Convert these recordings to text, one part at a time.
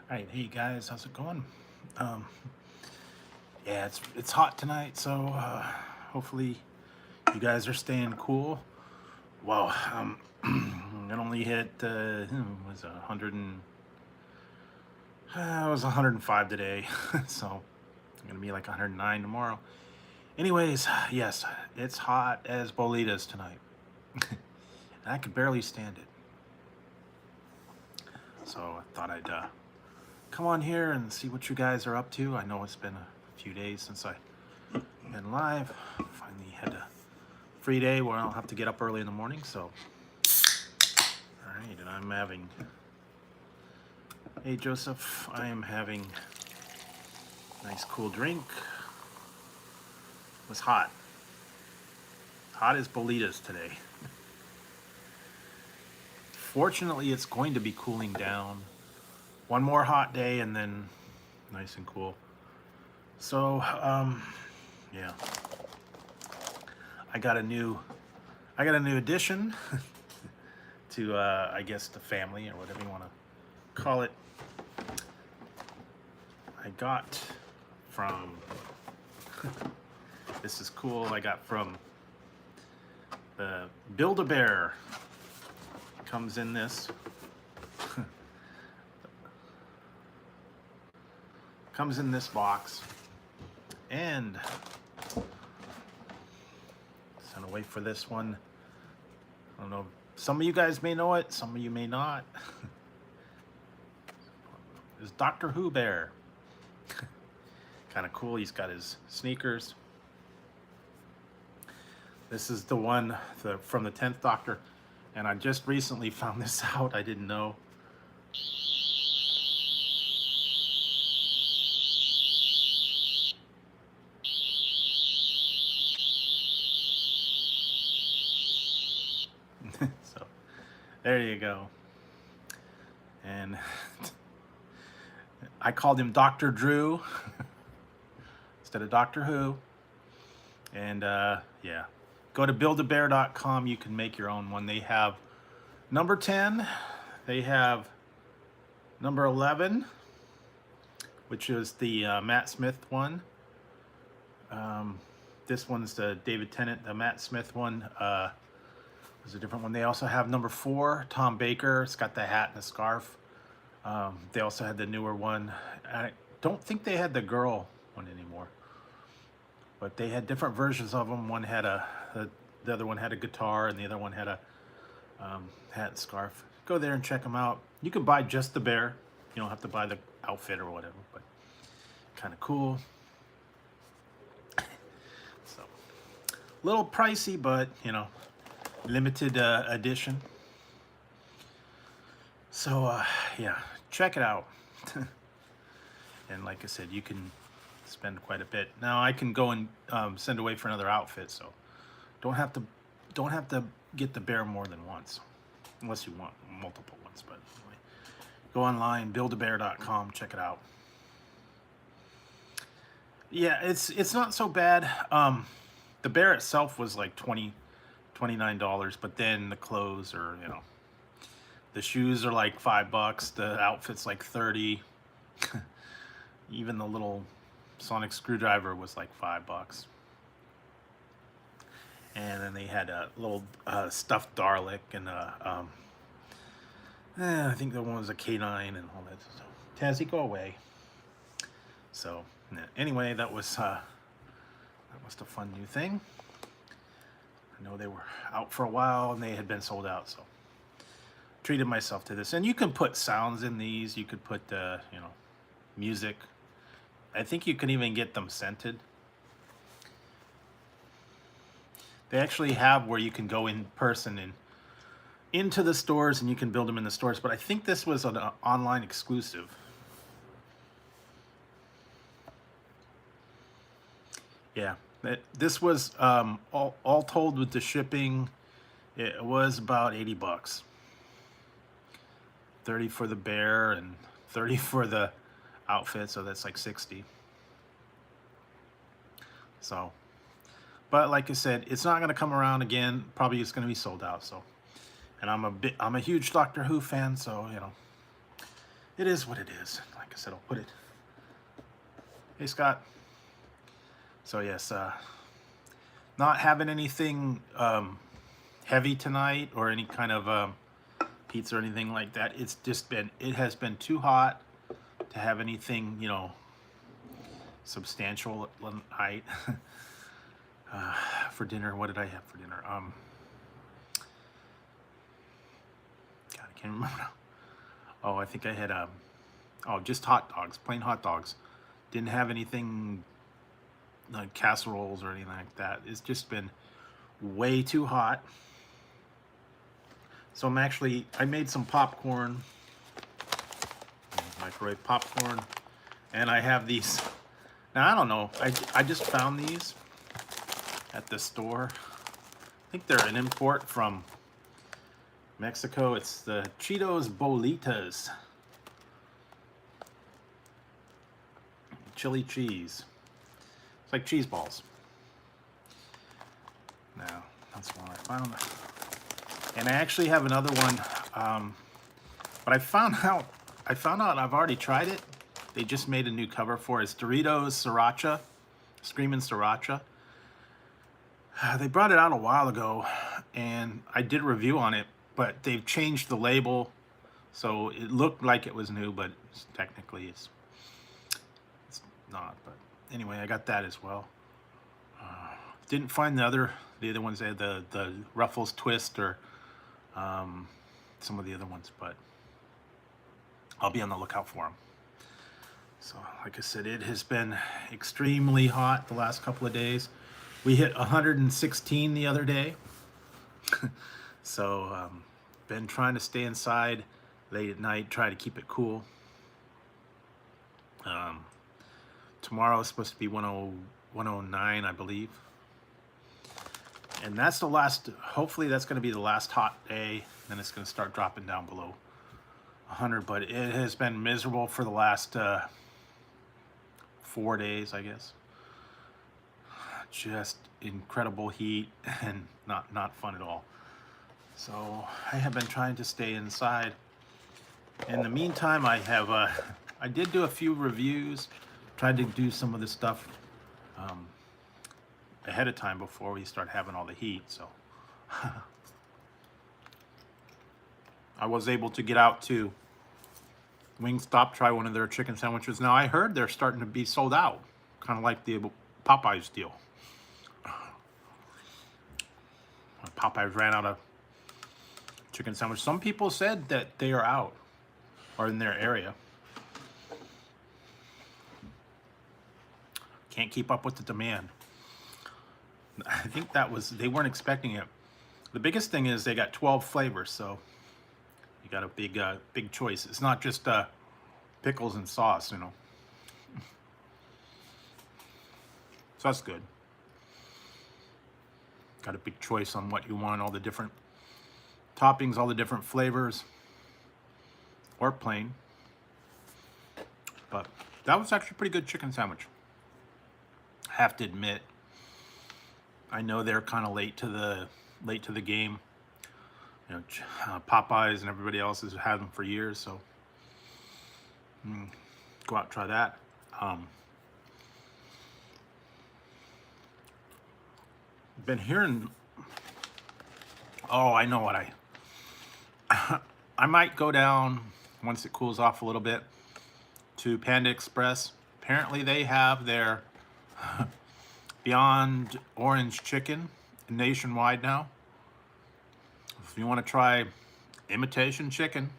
All right, hey guys, how's it going? Um, yeah, it's hot tonight, so hopefully you guys are staying cool. Well, it only hit was 100 and it was 105 today, so I'm gonna be like 109 tomorrow. Anyways, yes, it's hot as Bolitas tonight, and I could barely stand it. So I thought I'd come on here and see what you guys are up to. I know it's been a few days since I've been live. Finally had a free day where I don't have to get up early in the morning. So, all right, and I'm having. Hey Joseph, I am having a nice cool drink. It was hot. Hot as Bolitas today. Fortunately, it's going to be cooling down. One more hot day and then nice and cool. So, yeah, I got a new addition to, I guess, the family or whatever you want to call it. I got from, this is cool, I got from the Build-A-Bear. Comes in this. Comes in this box. And just gonna wait for this one. I don't know. Some of you guys may know it, some of you may not. There's Doctor Who Bear. Kind of cool. He's got his sneakers. This is the one from the 10th Doctor. And I just recently found this out. I didn't know. So there you go. And I called him Dr. Drew instead of Doctor Who. And yeah, go to buildabear.com. You can make your own one. They have number 10. They have number 11, which is the Matt Smith one. This one's the David Tennant. The Matt Smith one is a different one. They also have number 4, Tom Baker. It's got the hat and the scarf. They also had the newer one. I don't think they had the girl one anymore, but they had different versions of them. One had the other one had a guitar, and the other one had a hat and scarf. Go there and check them out. You can buy just the bear. You don't have to buy the outfit or whatever, but kind of cool. So, a little pricey, but you know, limited edition. So yeah, check it out. And like I said, you can spend quite a bit. Now I can go and send away for another outfit, so don't have to get the bear more than once, unless you want multiple ones. But anyway, go online, buildabear.com, check it out. Yeah, it's not so bad. The bear itself was like $29, but then the clothes are, you know, the shoes are like $5, the outfit's like 30. Even the little sonic screwdriver was like $5. And then they had a little stuffed Dalek and I think the one was a canine and all that. So, Tazzy, go away. So anyway, that was the fun new thing. I know they were out for a while and they had been sold out, so treated myself to this. And you can put sounds in these. You could put you know, music. I think you can even get them scented. They actually have where you can go in person and into the stores and you can build them in the stores, but I think this was an online exclusive. Yeah, this was all told with the shipping, it was about $80. 30 for the bear and 30 for the outfit, so that's like 60. So, but like I said, it's not going to come around again. Probably it's going to be sold out. So, and I'm a huge Doctor Who fan, so you know, it is what it is. Like I said, I'll put it. Hey, Scott. So yes, not having anything heavy tonight or any kind of pizza or anything like that. It's just been, it has been too hot to have anything, you know, substantial night. For dinner, what did I have for dinner? God, I can't remember now. Oh, I think I had just hot dogs, plain hot dogs. Didn't have anything like casseroles or anything like that. It's just been way too hot. So I made some popcorn, microwave popcorn, and I have these. Now, I don't know, I just found these at the store. I think they're an import from Mexico. It's the Cheetos Bolitas. Chili cheese. It's like cheese balls. Now, that's one I found. And I actually have another one, but I found out I've already tried it. They just made a new cover for it. It's Doritos Sriracha, Screamin' Sriracha. They brought it out a while ago, and I did a review on it, but they've changed the label, so it looked like it was new, but technically it's not. But anyway, I got that as well. Didn't find the other ones. They had the Ruffles Twist or some of the other ones, but I'll be on the lookout for them. So, like I said, it has been extremely hot the last couple of days. We hit 116 the other day. So, been trying to stay inside late at night, try to keep it cool. Tomorrow is supposed to be 109, I believe. And that's the last, hopefully that's going to be the last hot day. Then it's going to start dropping down below 100. But it has been miserable for the last 4 days, I guess. Just incredible heat and not fun at all. So I have been trying to stay inside. In the meantime, I did do a few reviews, tried to do some of the stuff ahead of time before we start having all the heat. So I was able to get out to Wingstop, try one of their chicken sandwiches. Now I heard they're starting to be sold out, kind of like the Popeyes deal. Popeyes ran out of chicken sandwich. Some people said that they are out or in their area. Can't keep up with the demand. I think they weren't expecting it. The biggest thing is they got 12 flavors, so you got a big choice. It's not just pickles and sauce, you know. So that's good. Got a big choice on what you want, all the different toppings, all the different flavors, or plain. But that was actually a pretty good chicken sandwich. I have to admit, I know they're kind of late to the game. You know, Popeyes and everybody else has had them for years, so go out and try that. Been hearing. Oh, I know what I might go down once it cools off a little bit to Panda Express. Apparently, they have their Beyond Orange Chicken nationwide now. If you want to try imitation chicken,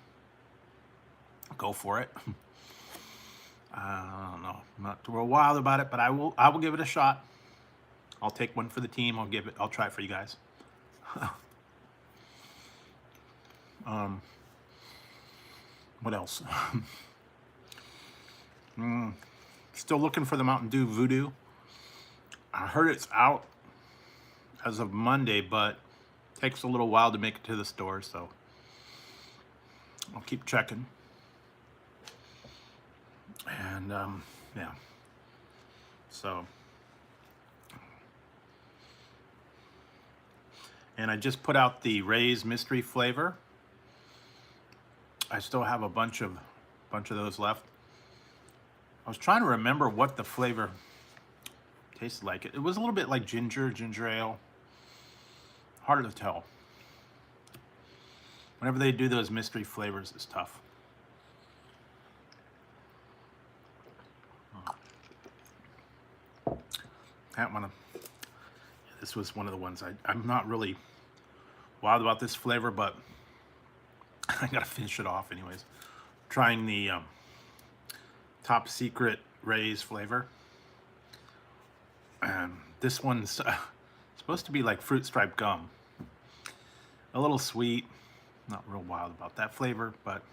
go for it. I don't know, I'm not too wild about it, but I will give it a shot. I'll take one for the team. I'll try it for you guys. What else? Still looking for the Mountain Dew Voodoo. I heard it's out as of Monday, but takes a little while to make it to the store, so I'll keep checking. And yeah, so, and I just put out the Ray's mystery flavor. I still have a bunch of bunch of those left. I was trying to remember what the flavor tasted like. It was a little bit like ginger ale. Hard to tell. Whenever they do those mystery flavors, it's tough. That one, this was one of the ones I'm not really wild about this flavor, but I gotta finish it off anyways. Trying the Top Secret Ray's flavor. This one's supposed to be like fruit striped gum. A little sweet. Not real wild about that flavor, but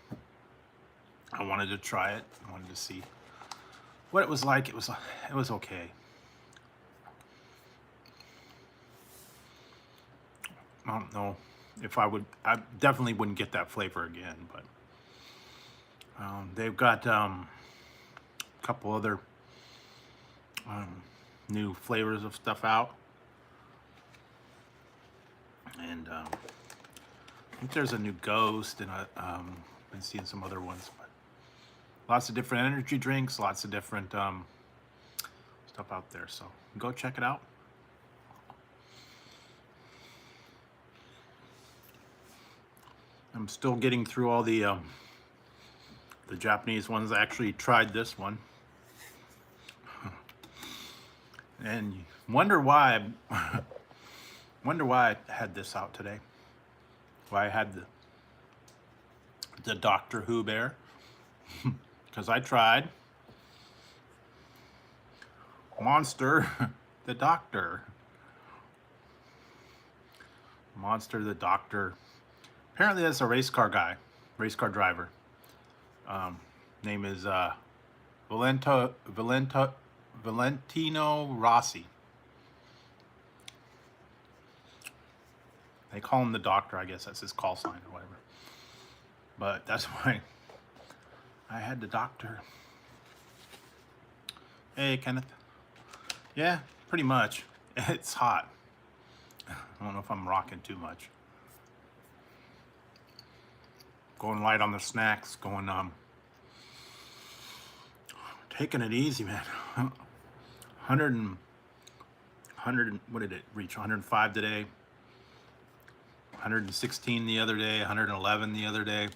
I wanted to try it. I wanted to see what it was like. It was okay. I don't know if I definitely wouldn't get that flavor again, but they've got a couple other new flavors of stuff out. And I think there's a new Ghost, and I've been seeing some other ones, but lots of different energy drinks, lots of different stuff out there. So go check it out. I'm still getting through all the Japanese ones. I actually tried this one, and wonder why I had this out today. Why I had the Doctor Who bear, because I tried Monster the Doctor. Monster the Doctor. Apparently that's a race car driver. Name is Valentino Rossi. They call him the Doctor, I guess that's his call sign or whatever. But that's why I had the Doctor. Hey, Kenneth. Yeah, pretty much. It's hot. I don't know if I'm rocking too much. Going light on the snacks, taking it easy, man. 100, what did it reach? 105 today. 116 the other day, 111 the other day.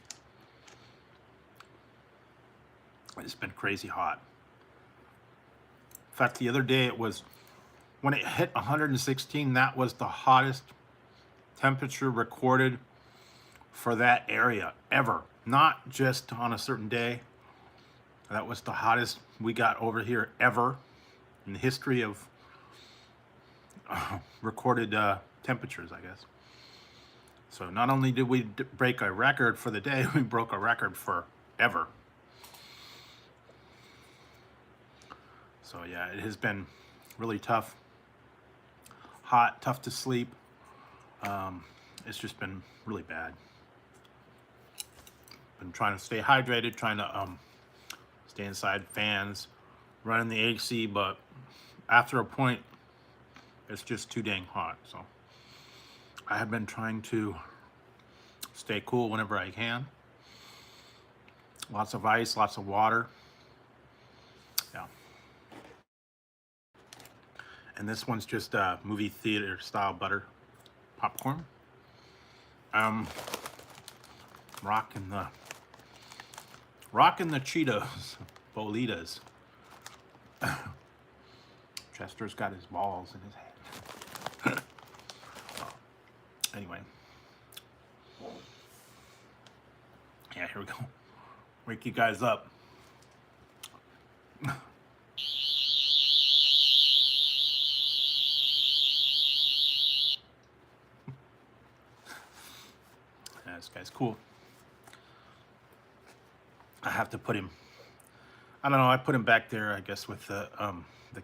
It's been crazy hot. In fact, the other day when it hit 116, that was the hottest temperature recorded for that area ever. Not just on a certain day. That was the hottest we got over here ever in the history of recorded temperatures, I guess. So not only did we break a record for the day, we broke a record for ever. So yeah, it has been really tough. Hot, tough to sleep. It's just been really bad. Been trying to stay hydrated, trying to stay inside, fans, running the AC, but after a point, it's just too dang hot. So I have been trying to stay cool whenever I can. Lots of ice, lots of water. Yeah. And this one's just movie theater style butter popcorn. Rocking the Cheetos, Bolitas. Chester's got his balls in his hand. Anyway. Yeah, here we go. Wake you guys up. Yeah, this guy's cool. I have to put him, I don't know, I put him back there, I guess, with the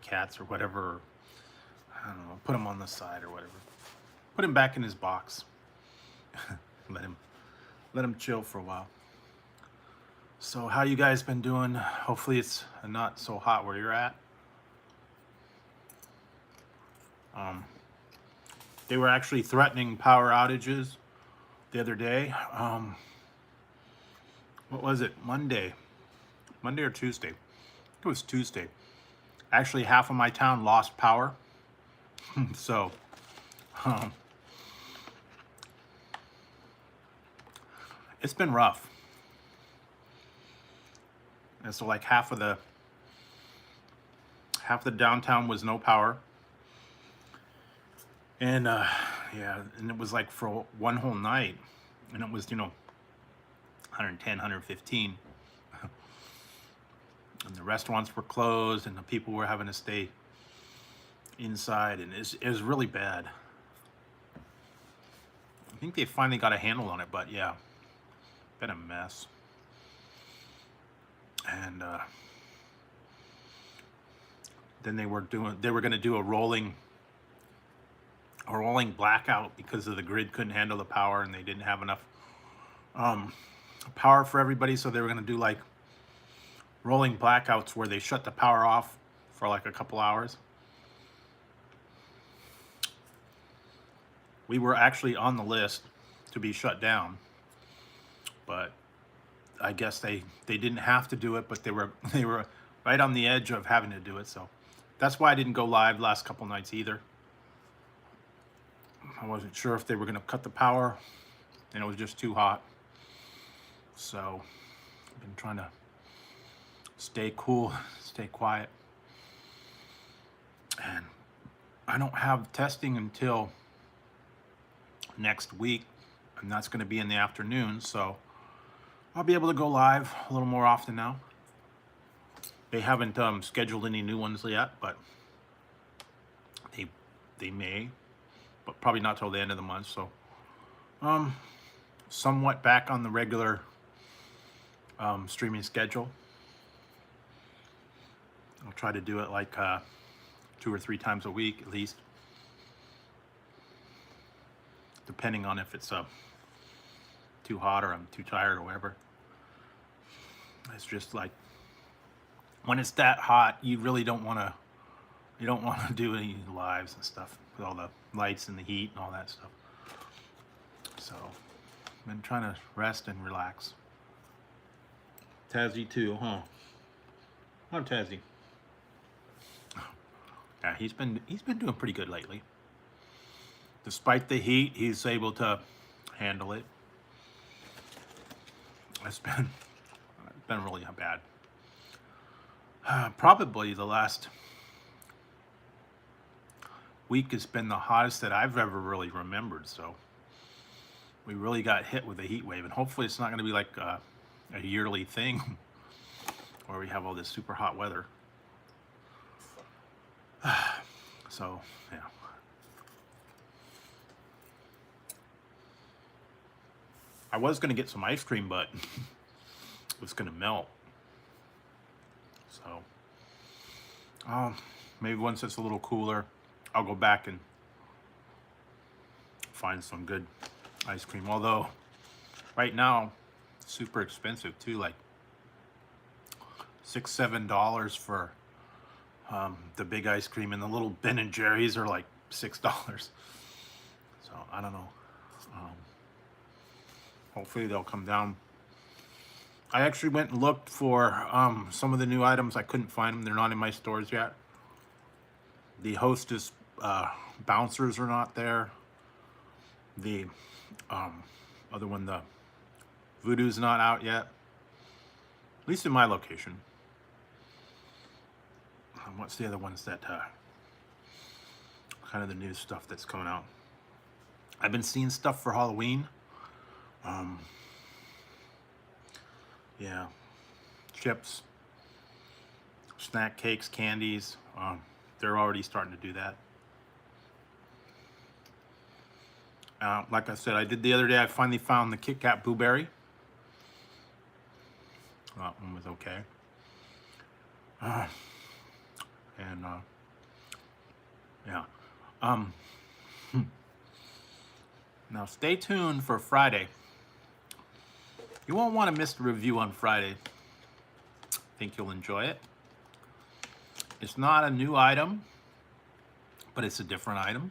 cats or whatever. Or, I don't know, put him on the side or whatever. Put him back in his box. let him chill for a while. So how you guys been doing? Hopefully it's not so hot where you're at. They were actually threatening power outages the other day. What was it? Monday. Monday or Tuesday. It was Tuesday. Actually, half of my town lost power. So, um, it's been rough. And so like half of the downtown was no power. And yeah, and it was like for one whole night. And it was, 110, 115. And the restaurants were closed and the people were having to stay inside, and it was really bad. I think they finally got a handle on it, but yeah, been a mess. And then they were going to do a rolling blackout because of the grid couldn't handle the power, and they didn't have enough power for everybody, so they were going to do like rolling blackouts where they shut the power off for like a couple hours. We were actually on the list to be shut down, but I guess they didn't have to do it, but they were right on the edge of having to do it. So that's why I didn't go live last couple nights either. I wasn't sure if they were going to cut the power, and it was just too hot. So I've been trying to stay cool, stay quiet. And I don't have testing until next week, and that's going to be in the afternoon, so I'll be able to go live a little more often now. They haven't scheduled any new ones yet, but they may, but probably not till the end of the month. So somewhat back on the regular streaming schedule. I'll try to do it like 2 or 3 times a week at least, depending on if it's too hot or I'm too tired or whatever. It's just like when it's that hot, you really don't want to do any lives and stuff with all the lights and the heat and all that stuff. So I've been trying to rest and relax. Tazzy too, huh? Huh, Tazzy? Yeah, he's been doing pretty good lately. Despite the heat, he's able to handle it. It's been really bad. Probably the last week has been the hottest that I've ever really remembered. So we really got hit with a heat wave, and hopefully it's not going to be like a yearly thing where we have all this super hot weather. So yeah. I was going to get some ice cream, but it was going to melt. So maybe once it's a little cooler, I'll go back and find some good ice cream. Although right now, it's super expensive too, like $6-7 for the big ice cream, and the little Ben and Jerry's are like $6. So I don't know. Hopefully they'll come down. I actually went and looked for some of the new items. I couldn't find them. They're not in my stores yet. The Hostess bouncers are not there. The other one, the Voodoo's not out yet. At least in my location. What's the other ones that kind of the new stuff that's coming out? I've been seeing stuff for Halloween. Yeah, chips, snack cakes, candies. They're already starting to do that. Like I said, I did the other day. I finally found the Kit Kat Blueberry. That one was okay. Yeah. Now stay tuned for Friday. You won't want to miss the review on Friday. I think you'll enjoy it. It's not a new item, but it's a different item.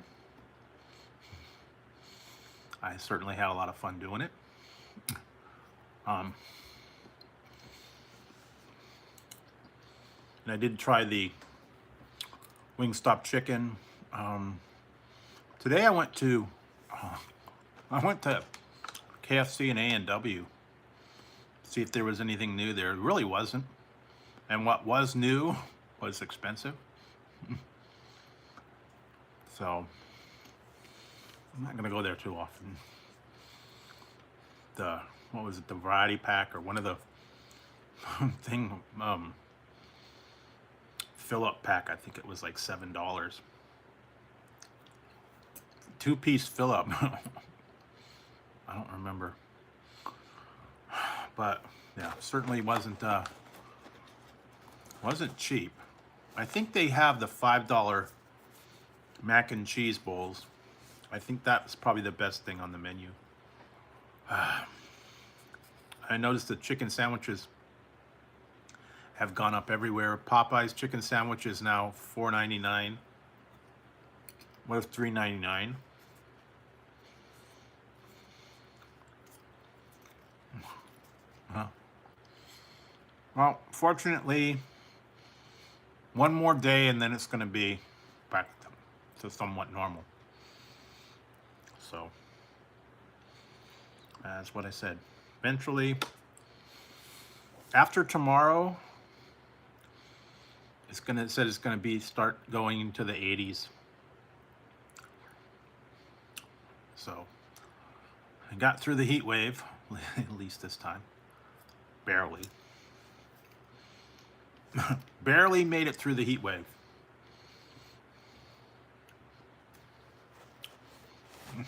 I certainly had a lot of fun doing it. And I did try the Wingstop chicken. Today I went to KFC and A&W, see if there was anything new there. It really wasn't. And what was new was expensive. So I'm not gonna go there too often. What was it, the variety pack or one of the fill up pack, I think it was like $7. 2-piece fill up. I don't remember. But yeah, certainly wasn't cheap. I think they have the $5 mac and cheese bowls. I think that's probably the best thing on the menu. I noticed the chicken sandwiches have gone up everywhere. Popeye's chicken sandwich is now $4.99. What if $3.99? Huh. Well, fortunately, one more day and then it's going to be back to somewhat normal. So that's what I said. Eventually, after tomorrow, it said it's going to be start going into the 80s. So I got through the heat wave, at least this time. Barely. Barely made it through the heat wave. Yeah,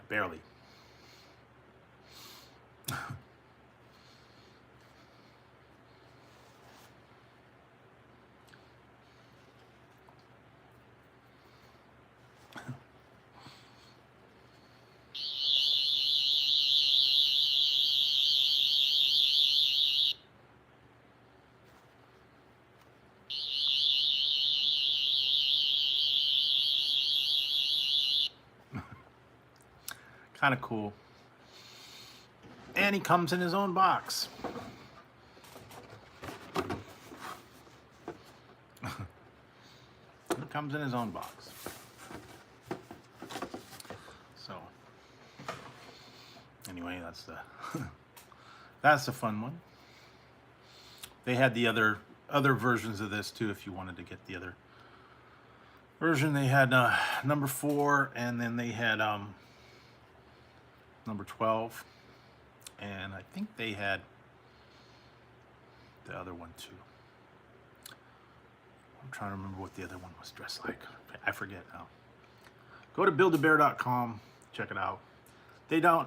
barely. Kind of cool. And he comes in his own box. He comes in his own box. So anyway, that's the fun one. They had the other versions of this too if you wanted to get the other version. They had number 4, and then they had number 12, and I think they had the other one too. I'm trying to remember what the other one was dressed like. I forget now. Go to buildabear.com, check it out. They don't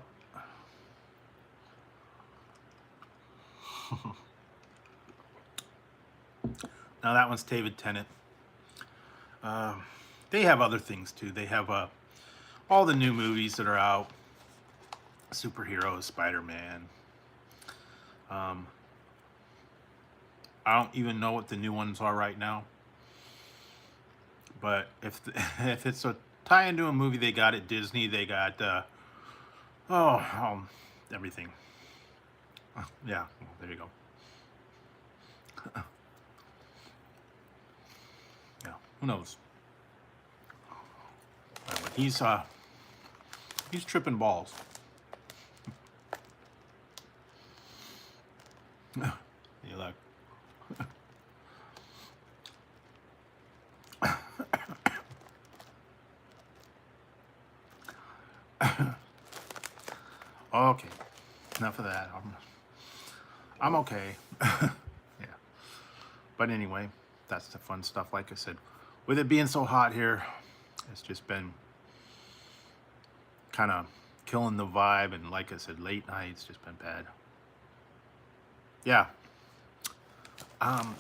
now that one's David Tennant. They have other things too. They have all the new movies that are out. Superheroes, Spider-Man. I don't even know what the new ones are right now. But if it's a tie into a movie they got at Disney, they got everything. Yeah, there you go. Yeah, who knows? But he's tripping balls. You look. Okay, enough of that. I'm okay. Yeah. But anyway, that's the fun stuff. Like I said, with it being so hot here, it's just been kind of killing the vibe. And like I said, late nights just been bad. Yeah.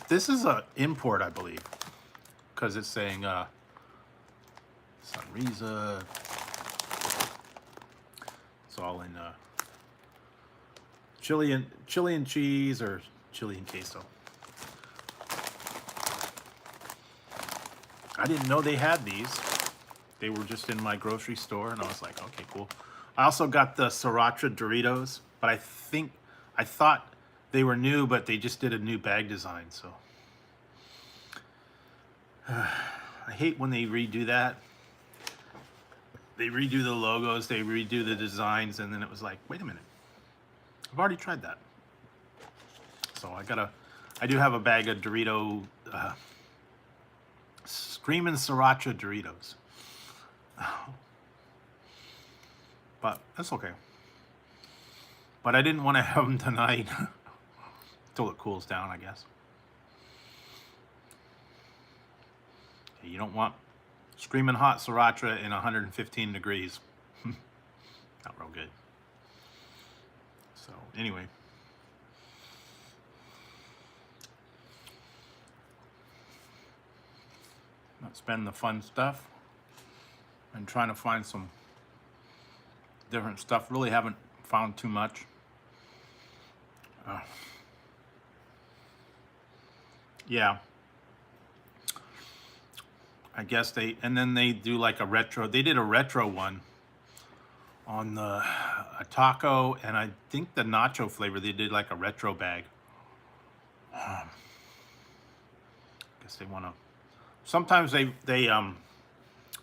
This is a import, I believe, because it's saying Sunrisa. It's all in chili and cheese, or chili and queso. I didn't know they had these. They were just in my grocery store, and I was like, okay, cool. I also got the Sriracha Doritos, but I thought They were new, but they just did a new bag design. So I hate when they redo that. They redo the logos, they redo the designs, and then it was like, wait a minute, I've already tried that. So I do have a bag of Dorito, Screamin' Sriracha Doritos. But that's okay. But I didn't want to have them tonight until it cools down, I guess. You don't want screaming hot sriracha in 115 degrees. Not real good. So anyway. That's been the fun stuff. I'm trying to find some different stuff. Really haven't found too much. Yeah. I guess and then they do like a retro. They did a retro one on a taco, and I think the nacho flavor, they did like a retro bag. I guess they want to. Sometimes they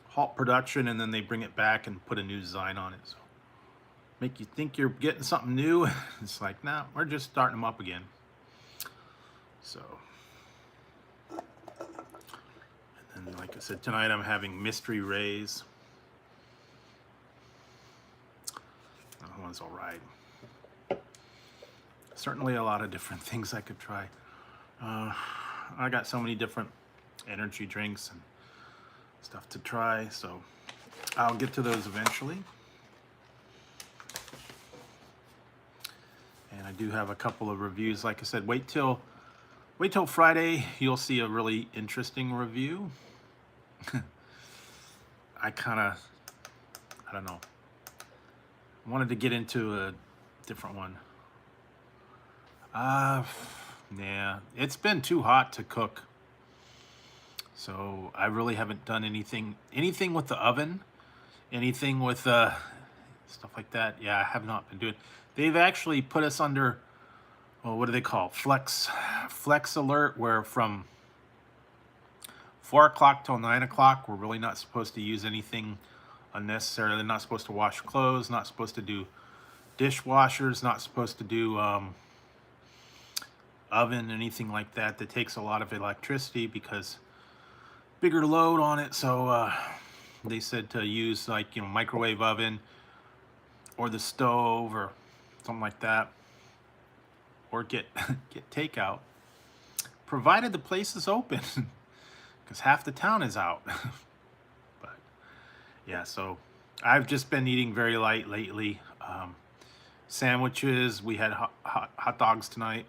halt production and then they bring it back and put a new design on it. So make you think you're getting something new. It's like, nah, we're just starting them up again. So. And like I said, tonight I'm having mystery rays. That one's all right. Certainly a lot of different things I could try. I got so many different energy drinks and stuff to try, so I'll get to those eventually. And I do have a couple of reviews. Like I said, wait till Friday, you'll see a really interesting review. I don't know. I wanted to get into a different one. Yeah, it's been too hot to cook. So I really haven't done anything with the oven, anything with stuff like that. Yeah, I have not been doing. They've actually put us under, well, what do they call flex alert, where from 4 o'clock till 9 o'clock, we're really not supposed to use anything unnecessary. They're not supposed to wash clothes, not supposed to do dishwashers, not supposed to do oven, anything like that. That takes a lot of electricity because bigger load on it. So they said to use like, microwave oven or the stove or something like that, or get takeout, provided the place is open. Because half the town is out. But yeah, so I've just been eating very light lately. Sandwiches. We had hot dogs tonight.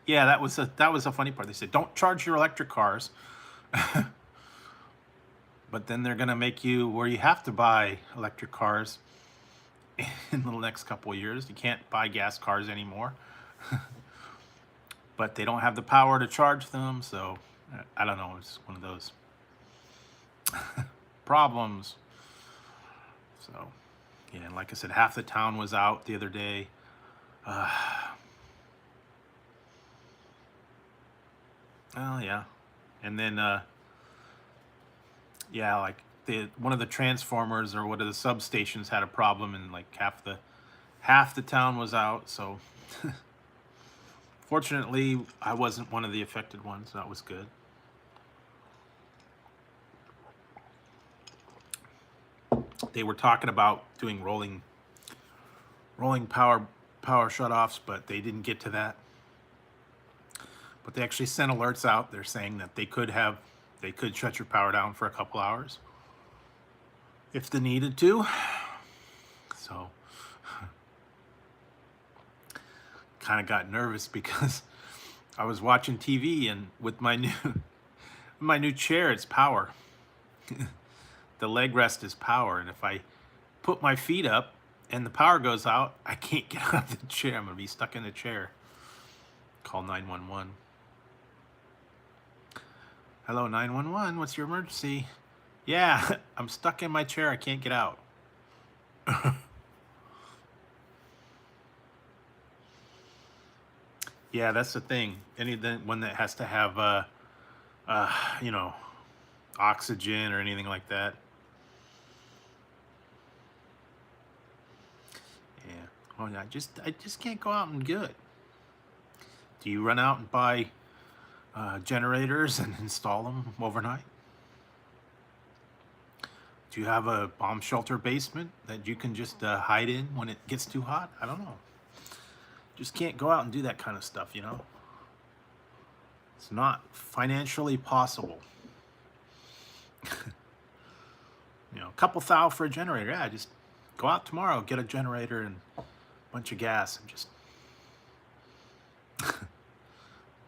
Yeah, that was a funny part. They said don't charge your electric cars, but then they're gonna make you where you have to buy electric cars in the next couple of years. You can't buy gas cars anymore. But they don't have the power to charge them, so I don't know. It's one of those problems. So yeah, and like I said, half the town was out the other day. Well, yeah, and then yeah, like one of the transformers or one of the substations had a problem, and like half the town was out. So fortunately, I wasn't one of the affected ones. That was good. They were talking about doing rolling power shutoffs, but they didn't get to that. But they actually sent alerts out. They're saying that they could shut your power down for a couple hours if they needed to. So kind of got nervous because I was watching TV, and with my new chair, it's power. The leg rest is power, and if I put my feet up and the power goes out, I can't get out of the chair. I'm gonna be stuck in the chair. Call 911. Hello, 911. What's your emergency? Yeah, I'm stuck in my chair. I can't get out. Yeah, that's the thing. Anything one that has to have you know, oxygen or anything like that. Yeah. Oh, yeah, I just can't go out and do it. Do you run out and buy generators and install them overnight? Do you have a bomb shelter basement that you can just hide in when it gets too hot? I don't know. Just can't go out and do that kind of stuff, you know? It's not financially possible. You know, a couple thou for a generator. Yeah, just go out tomorrow, get a generator and a bunch of gas, and just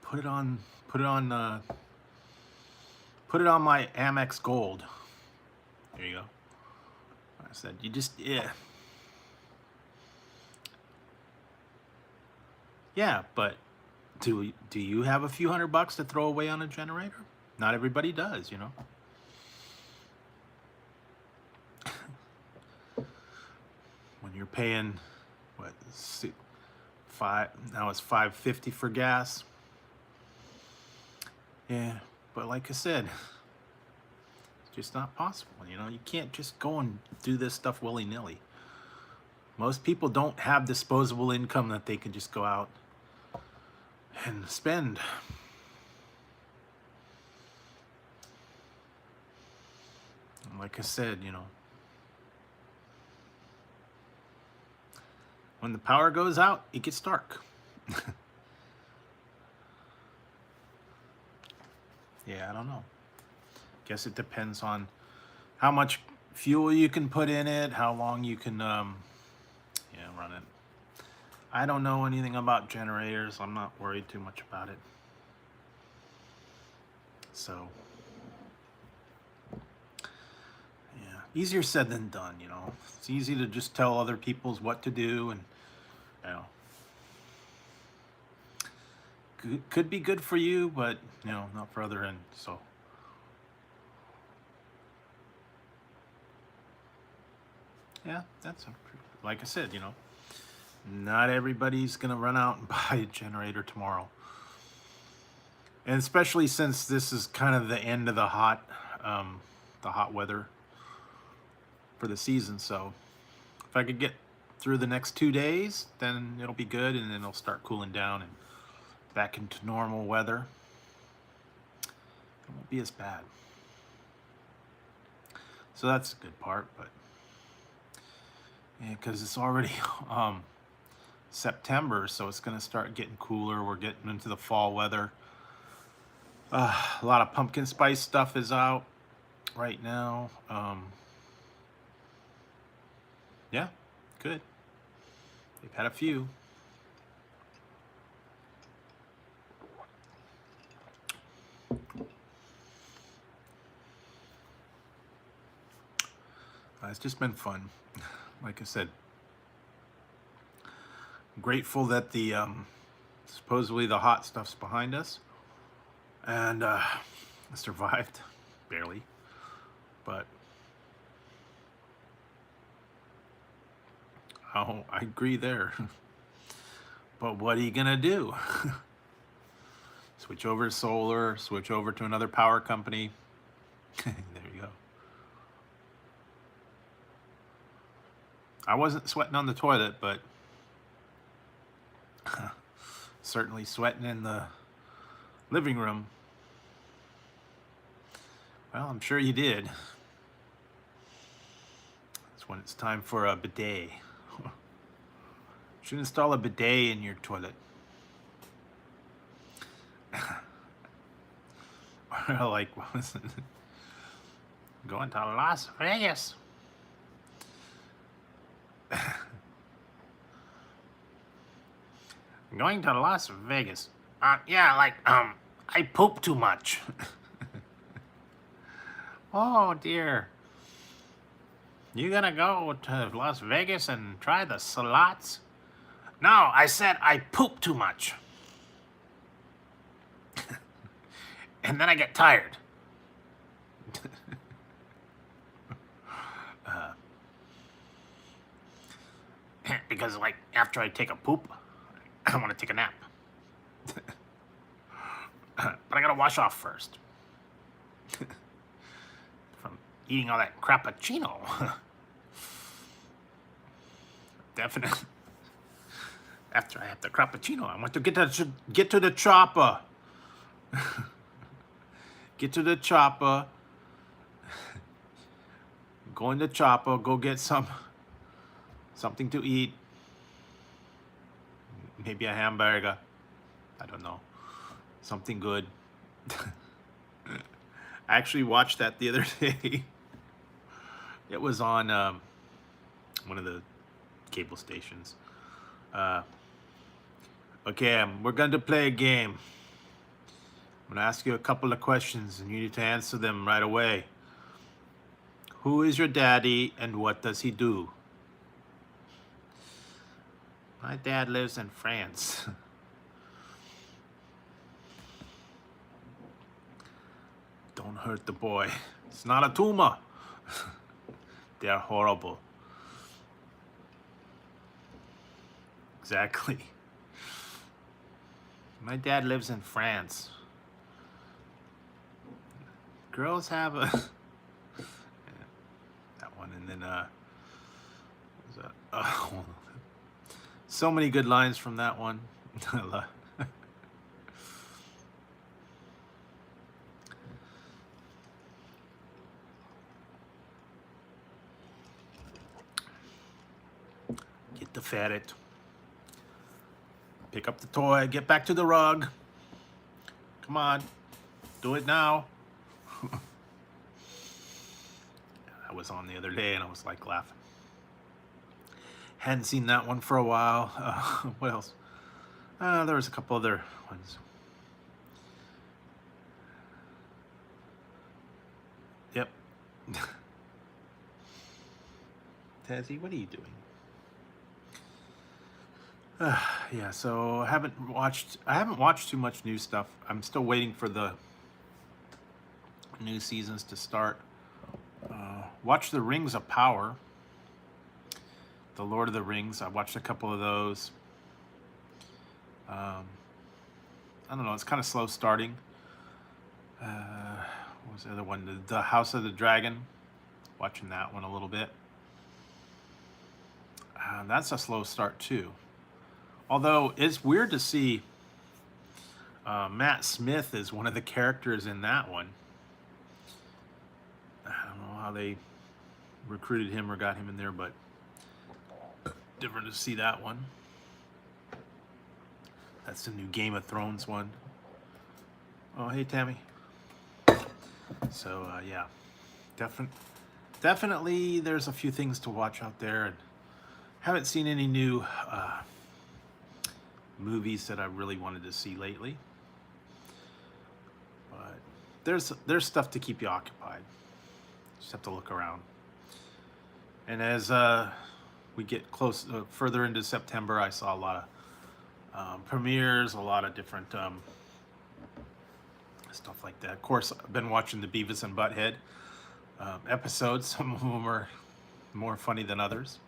put it on, put it on, put it on my Amex Gold. There you go. I said, you just, yeah. Yeah, but do you have a few $100 to throw away on a generator? Not everybody does, you know. When you're paying what, now it's $5.50 for gas. Yeah, but like I said, it's just not possible. You know, you can't just go and do this stuff willy-nilly. Most people don't have disposable income that they can just go out and spend. And like I said, you know, when the power goes out, it gets dark. Yeah, I don't know. Guess it depends on how much fuel you can put in it, how long you can run it. I don't know anything about generators. I'm not worried too much about it. So, yeah, easier said than done, you know. It's easy to just tell other people what to do, and, you know, could be good for you, but, you know, not for other end. So, yeah, that's like I said, you know, not everybody's gonna run out and buy a generator tomorrow, and especially since this is kind of the end of the hot weather for the season. So if I could get through the next 2 days, then it'll be good, and then it'll start cooling down and back into normal weather. It won't be as bad. So that's a good part, but yeah, because it's already September, so it's going to start getting cooler. We're getting into the fall weather. A lot of pumpkin spice stuff is out right now. Yeah, good. They've had a few. It's just been fun. Like I said, I'm grateful that the supposedly the hot stuff's behind us, and I survived barely, but oh, I agree there. But what are you gonna do? Switch over to solar, switch over to another power company. There you go. I wasn't sweating on the toilet, but certainly sweating in the living room. Well, I'm sure you did. That's when it's time for a bidet. You should install a bidet in your toilet. Or like, what was it? Going to Las Vegas. Going to Las Vegas. Yeah, like, I poop too much. Oh, dear. You gonna go to Las Vegas and try the slots? No, I said I poop too much. And then I get tired. because like after I take a poop, I want to take a nap. But I gotta wash off first. From eating all that crappuccino. Definitely. After I have the crappuccino, I want to get to the chopper. Get to the chopper. Go in the chopper. Go get something to eat. Maybe a hamburger. I don't know. Something good. I actually watched that the other day. It was on one of the cable stations. Okay, we're going to play a game. I'm going to ask you a couple of questions and you need to answer them right away. Who is your daddy and what does he do? My dad lives in France. Don't hurt the boy. It's not a tumor. They are horrible. Exactly. My dad lives in France. Girls have a... that one, and then so many good lines from that one. Get the ferret. Pick up the toy. Get back to the rug. Come on. Do it now. I was on the other day and I was like laughing. Hadn't seen that one for a while. What else? There was a couple other ones. Yep. Tazzy, what are you doing? Yeah, so I haven't watched too much new stuff. I'm still waiting for the new seasons to start. Watched the Rings of Power, the Lord of the Rings. I watched a couple of those. I don't know, it's kind of slow starting. What was the other one? The House of the Dragon. Watching that one a little bit. That's a slow start too. Although it's weird to see Matt Smith is one of the characters in that one. I don't know how they recruited him or got him in there, but different to see that one. That's the new Game of Thrones one. Oh, hey, Tammy. So, yeah. Definitely there's a few things to watch out there. And haven't seen any new movies that I really wanted to see lately. But there's stuff to keep you occupied. Just have to look around. And as we get close further into September, I saw a lot of premieres, a lot of different stuff like that. Of course, I've been watching the Beavis and Butthead episodes. Some of them are more funny than others.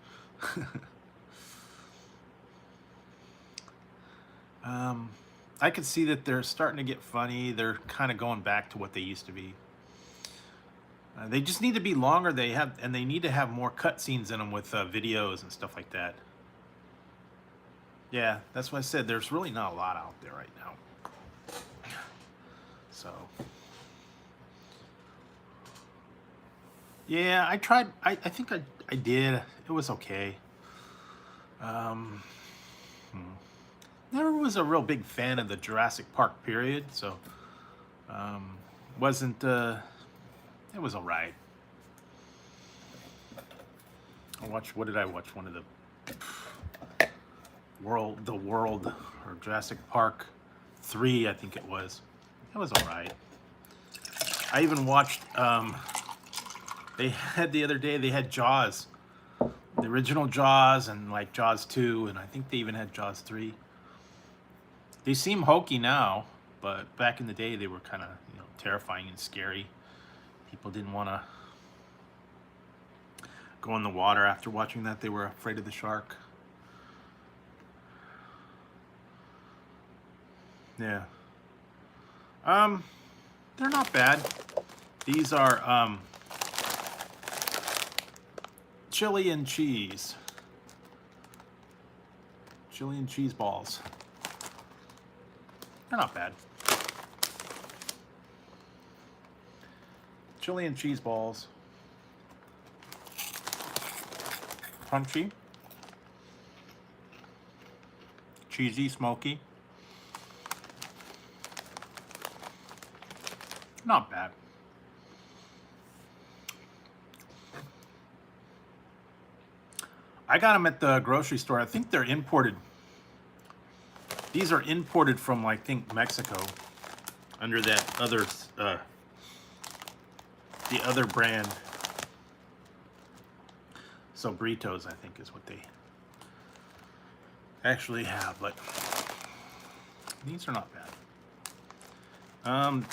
I can see that they're starting to get funny. They're kind of going back to what they used to be. They just need to be longer. They need to have more cutscenes in them with videos and stuff like that. Yeah, that's what I said. There's really not a lot out there right now. So, yeah, I tried. I think I did. It was okay. Never was a real big fan of the Jurassic Park period, so wasn't. It was alright. What did I watch? One of the World or Jurassic Park 3, I think it was. It was alright. I even watched. They had the other day. They had Jaws, the original Jaws, and like Jaws 2, and I think they even had Jaws 3. They seem hokey now, but back in the day they were kind of, terrifying and scary. People didn't want to go in the water after watching that. They were afraid of the shark. Yeah. They're not bad. These are chili and cheese. Chili and cheese balls. They're not bad. Chili and cheese balls. Crunchy. Cheesy, smoky. Not bad. I got them at the grocery store. I think they're imported. These are imported from, I think, Mexico, under that other, the other brand. Sriracha, I think, is what they actually have. But these are not bad.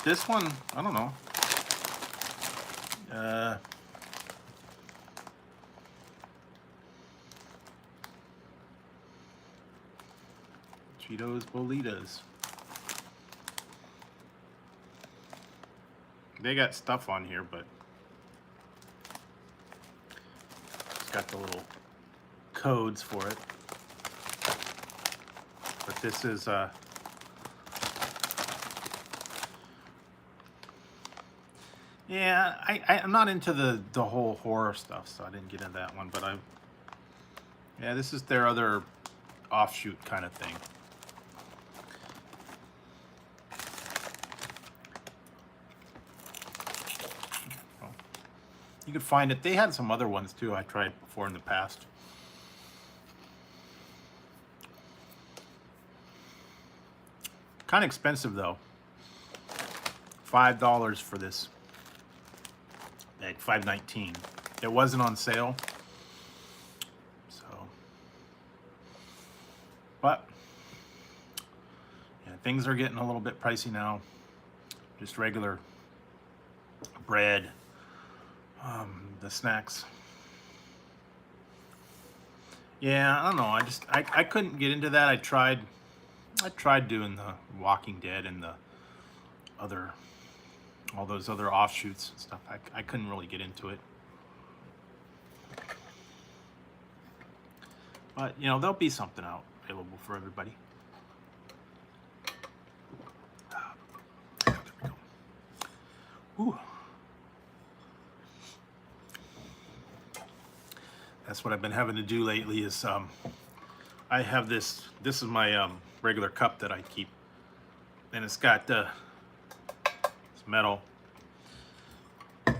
This one, I don't know. Cheetos Bolitas. They got stuff on here, but it's got the little codes for it. But this is yeah, I'm not into the whole horror stuff, so I didn't get into that one. But yeah, this is their other offshoot kind of thing. You could find it. They had some other ones too I tried before in the past. Kind of expensive though. $5 for this bag, $5.19. It wasn't on sale, so. But yeah, things are getting a little bit pricey now. Just regular bread, the snacks. Yeah, I don't know. I couldn't get into that. I tried doing the Walking Dead and all those other offshoots and stuff. I couldn't really get into it. But, you know, there'll be something out available for everybody. There we go. Ooh. That's what I've been having to do lately is I have this is my regular cup that I keep, and it's got it's metal. I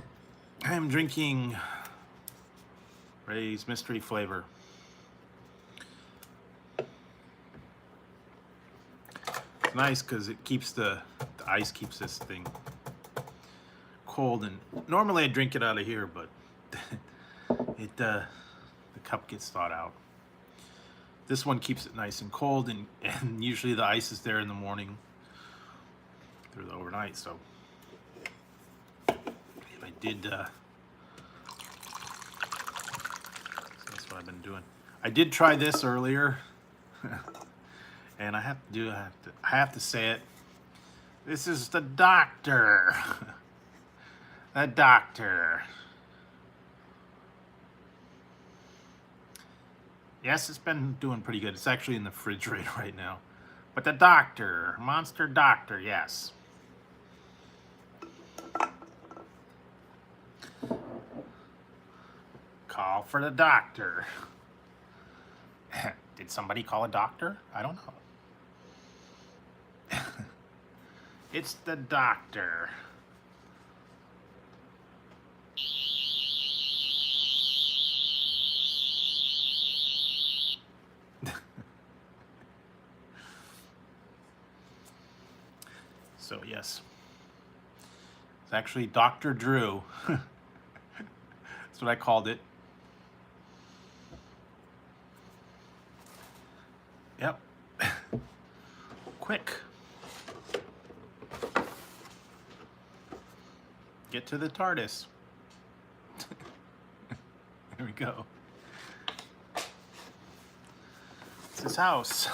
am drinking Ray's mystery flavor. It's nice because it keeps the ice keeps this thing cold, and normally I drink it out of here, but the cup gets thawed out. This one keeps it nice and cold, and usually the ice is there in the morning through the overnight. So I did. That's what I've been doing. I did try this earlier, and I have to say it. This is the Doctor. The Doctor. Yes, it's been doing pretty good. It's actually in the refrigerator right now. But the Doctor, Monster Doctor, yes. Call for the Doctor. Did somebody call a doctor? I don't know. It's the Doctor. So yes, it's actually Dr. Drew. That's what I called it. Yep. Quick. Get to the TARDIS. There we go. It's his house.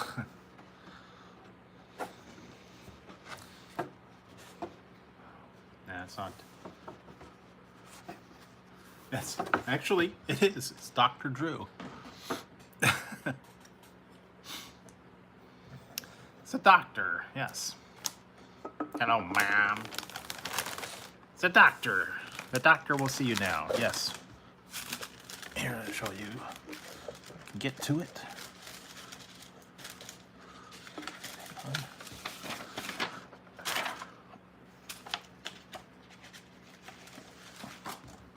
it's not. That's actually it is. It's Dr. Drew. It's a doctor. Yes. Hello, ma'am. It's a doctor. The doctor will see you now. Yes. Here, I'll show you. Get to it.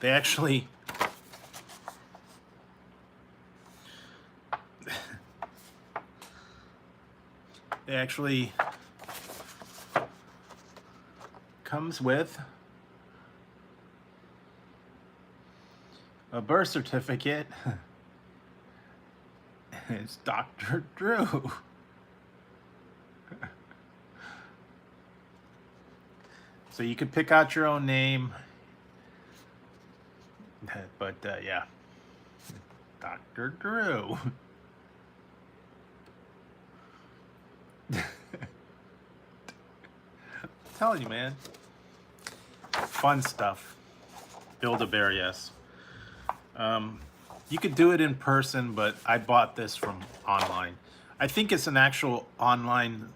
They actually comes with a birth certificate. It's Dr. Drew. So you could pick out your own name. But yeah, Dr. Drew. I'm telling you, man. Fun stuff. Build-A-Bear, yes. You could do it in person, but I bought this from online. I think it's an actual online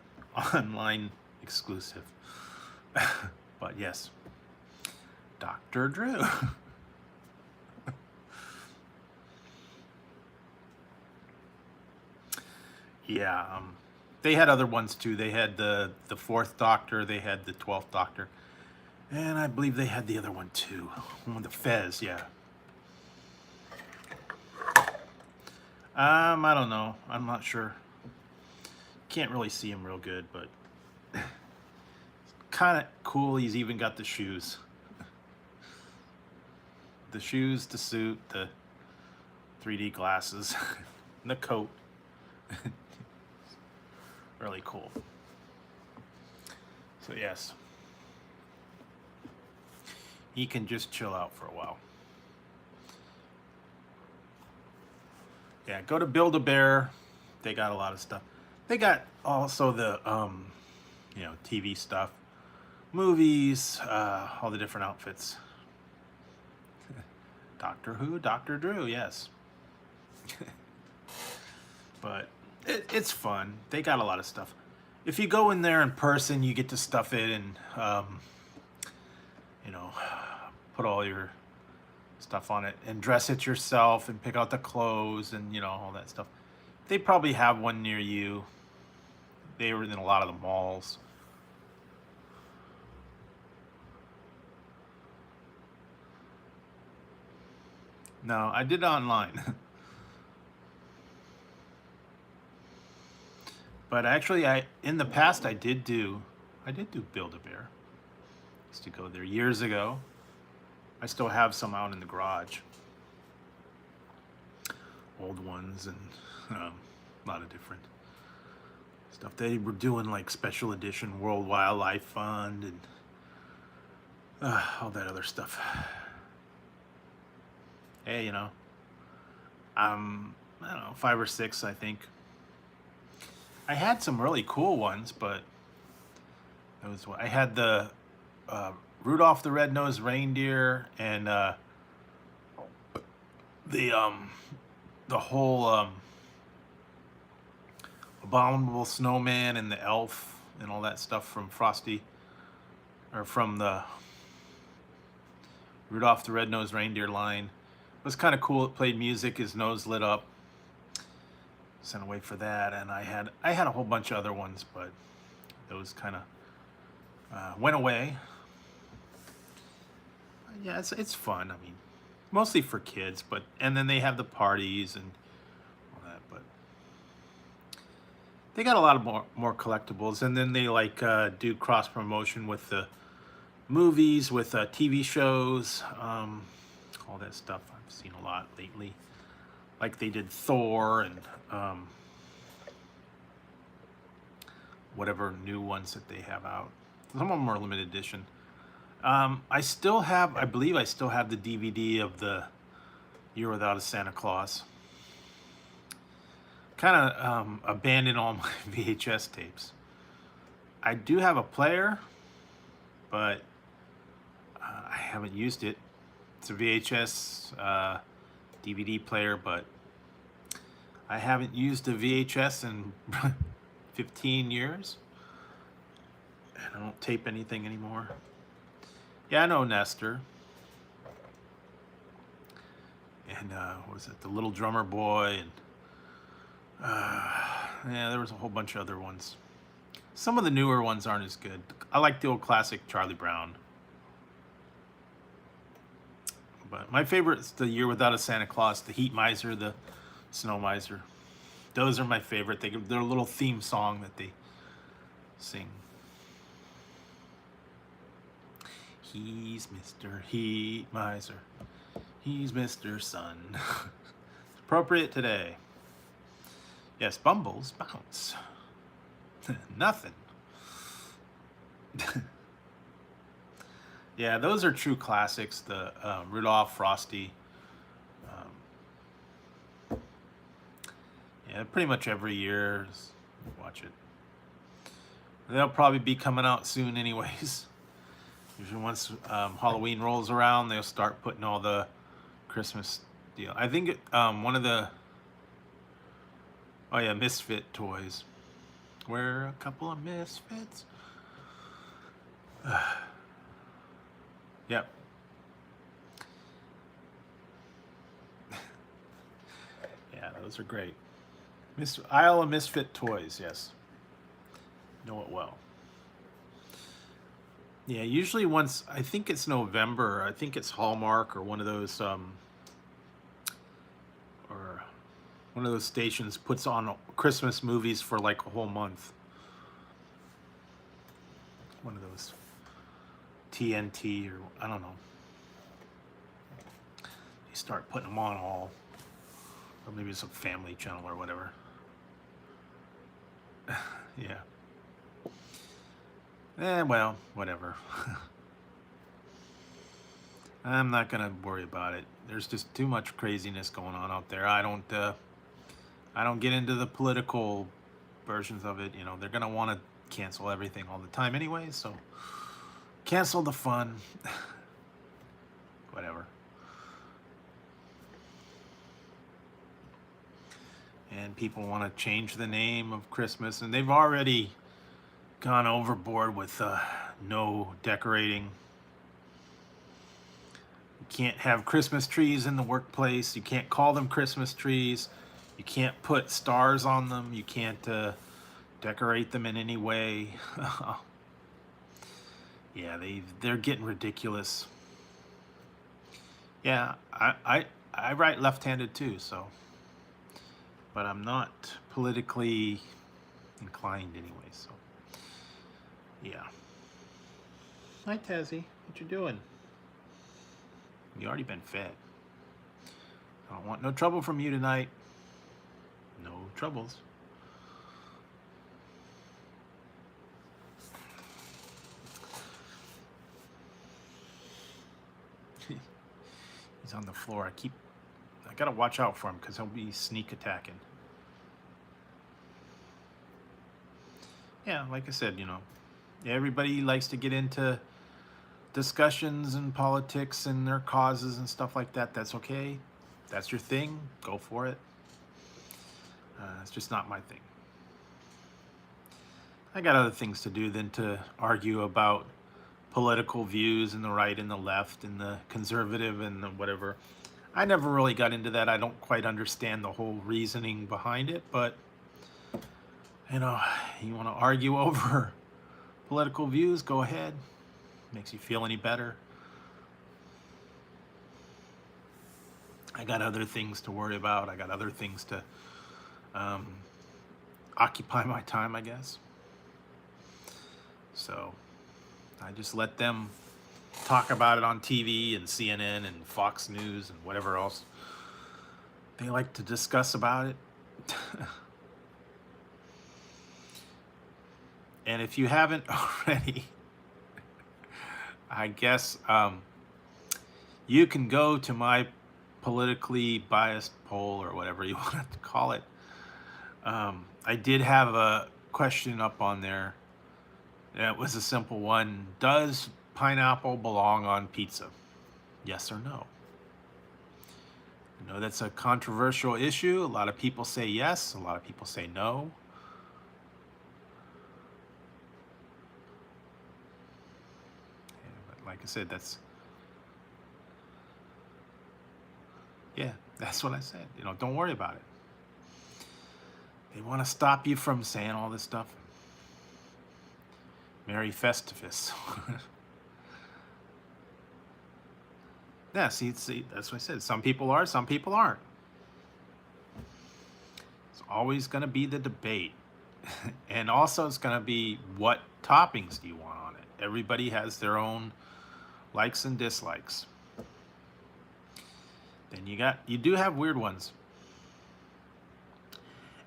exclusive. But yes, Dr. Drew. Yeah, they had other ones too. They had the fourth Doctor, they had the 12th Doctor, and I believe they had the other one too. The Fez, yeah. I don't know. I'm not sure. Can't really see him real good, but kind of cool. He's even got the shoes. The shoes, the suit, the 3D glasses, and the coat. Really cool. So yes, he can just chill out for a while. Yeah, go to Build-A-Bear. They got a lot of stuff. They got also the TV stuff, movies, all the different outfits. Doctor Who, Dr. Drew, yes. But it's fun. They got a lot of stuff. If you go in there in person, you get to stuff it and put all your stuff on it and dress it yourself and pick out the clothes and all that stuff. They probably have one near you. They were in a lot of the malls. No, I did it online. But actually, in the past I did do Build-A-Bear. Used to go there years ago. I still have some out in the garage. Old ones and a lot of different stuff. They were doing like special edition World Wildlife Fund and all that other stuff. Hey, I don't know, 5 or 6, I think. I had some really cool ones, but I had the Rudolph the Red-Nosed Reindeer and the whole Abominable Snowman and the Elf and all that stuff from from the Rudolph the Red-Nosed Reindeer line. It was kind of cool. It played music, his nose lit up. Sent away for that, and I had a whole bunch of other ones, but those kind of went away. Yeah, it's fun. I mean, mostly for kids, and then they have the parties and all that. But they got a lot of more collectibles, and then they do cross promotion with the movies, with TV shows, all that stuff. I've seen a lot lately. Like they did Thor and whatever new ones that they have out. Some of them are limited edition. I believe I still have the DVD of the Year Without a Santa Claus. Kind of abandoned all my VHS tapes. I do have a player, but I haven't used it. It's a VHS DVD player, but I haven't used a VHS in 15 years. And I don't tape anything anymore. Yeah, I know Nestor. And what was it? The Little Drummer Boy. And yeah, there was a whole bunch of other ones. Some of the newer ones aren't as good. I like the old classic Charlie Brown. But my favorite is The Year Without a Santa Claus, The Heat Miser, The Snow Miser. Those are my favorite. They're a little theme song that they sing. He's Mr. Heat Miser. He's Mr. Sun. It's appropriate today. Yes, Bumbles bounce. Nothing. Yeah, those are true classics. The Rudolph, Frosty. Yeah, pretty much every year. Watch it. They'll probably be coming out soon anyways. Usually once Halloween rolls around, they'll start putting all the Christmas deal. I think one of the... Oh yeah, Misfit toys. We're a couple of misfits. Yep. Yeah, those are great. Isle of Misfit Toys, yes. Know it well. Yeah, usually once, I think it's November, I think it's Hallmark or one of those stations puts on Christmas movies for like a whole month. One of those TNT or I don't know. They start putting them on all, or maybe it's a family channel or whatever. Yeah. Well, whatever. I'm not gonna worry about it. There's just too much craziness going on out there. I don't get into the political versions of it. You know, they're gonna want to cancel everything all the time anyway, so cancel the fun. Whatever. And people want to change the name of Christmas, and they've already gone overboard with no decorating. You can't have Christmas trees in the workplace. You can't call them Christmas trees. You can't put stars on them. You can't decorate them in any way. Yeah, they're getting ridiculous. Yeah, I write left-handed too, so, but I'm not politically inclined anyway, so yeah. Hi Tazzy, what you doing? You already been fed. I don't want no trouble from you tonight. No troubles. He's on the floor. I gotta watch out for him because he'll be sneak attacking. Yeah, like I said, you know, everybody likes to get into discussions and politics and their causes and stuff like that. That's okay. That's your thing. Go for it. It's just not my thing. I got other things to do than to argue about political views and the right and the left and the conservative and the whatever. I never really got into that. I don't quite understand the whole reasoning behind it, but you know, you want to argue over political views, go ahead. Makes you feel any better. I got other things to worry about. I got other things to occupy my time, I guess. So I just let them talk about it on TV and CNN and Fox News and whatever else they like to discuss about it. And if you haven't already, I guess you can go to my politically biased poll or whatever you want to call it. I did have a question up on there. It was a simple one. Does pineapple belong on pizza? Yes or no? I know that's a controversial issue. A lot of people say yes, a lot of people say no. Yeah, but like I said, that's what I said. Don't worry about it. They want to stop you from saying all this stuff. Merry Festivus. Yeah, see, that's what I said. Some people are, some people aren't. It's always going to be the debate. And also it's going to be, what toppings do you want on it? Everybody has their own likes and dislikes. Then you do have weird ones.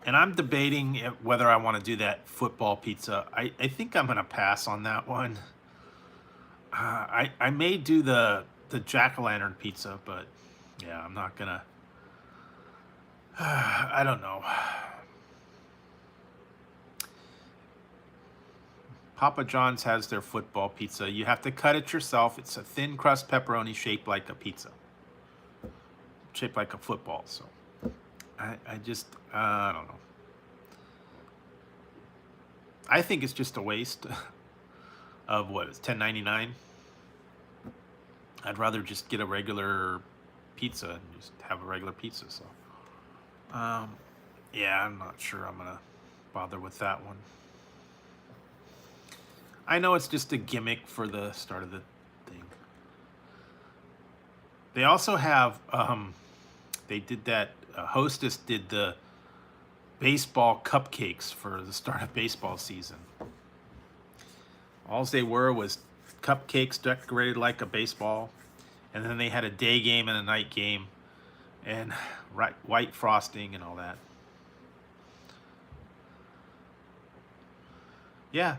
And I'm debating whether I want to do that football pizza. I think I'm going to pass on that one. I may do the jack-o'-lantern pizza, but yeah, I'm not going to. I don't know. Papa John's has their football pizza. You have to cut it yourself. It's a thin crust pepperoni shaped like a pizza. Shaped like a football, so. I don't know. I think it's just a waste of it's $10.99. I'd rather just get a regular pizza and just have a regular pizza. So, yeah, I'm not sure I'm gonna bother with that one. I know it's just a gimmick for the start of the thing. They also have they did that. Hostess did the baseball cupcakes for the start of baseball season. All they were was cupcakes decorated like a baseball, and then they had a day game and a night game, and white frosting and all that. Yeah,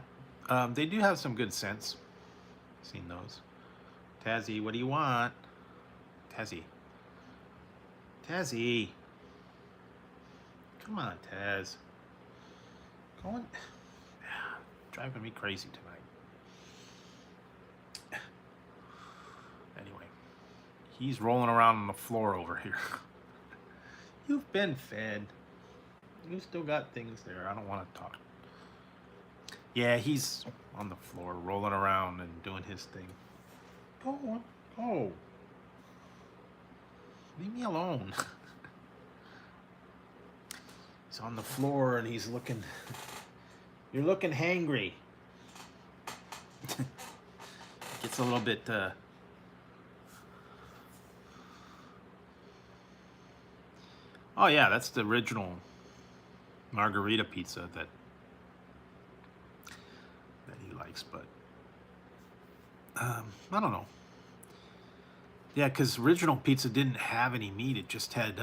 they do have some good scents. Seen those. Tazzy, what do you want? Tazzy. Come on, Taz. Driving me crazy tonight. Anyway, he's rolling around on the floor over here. You've been fed. You still got things there. I don't want to talk. Yeah, he's on the floor rolling around and doing his thing. Go on. Go. Leave me alone. He's on the floor and he's looking. You're looking hangry. Gets a little bit. Oh yeah, that's the original margarita pizza that he likes, but I don't know. Yeah, because original pizza didn't have any meat. It just had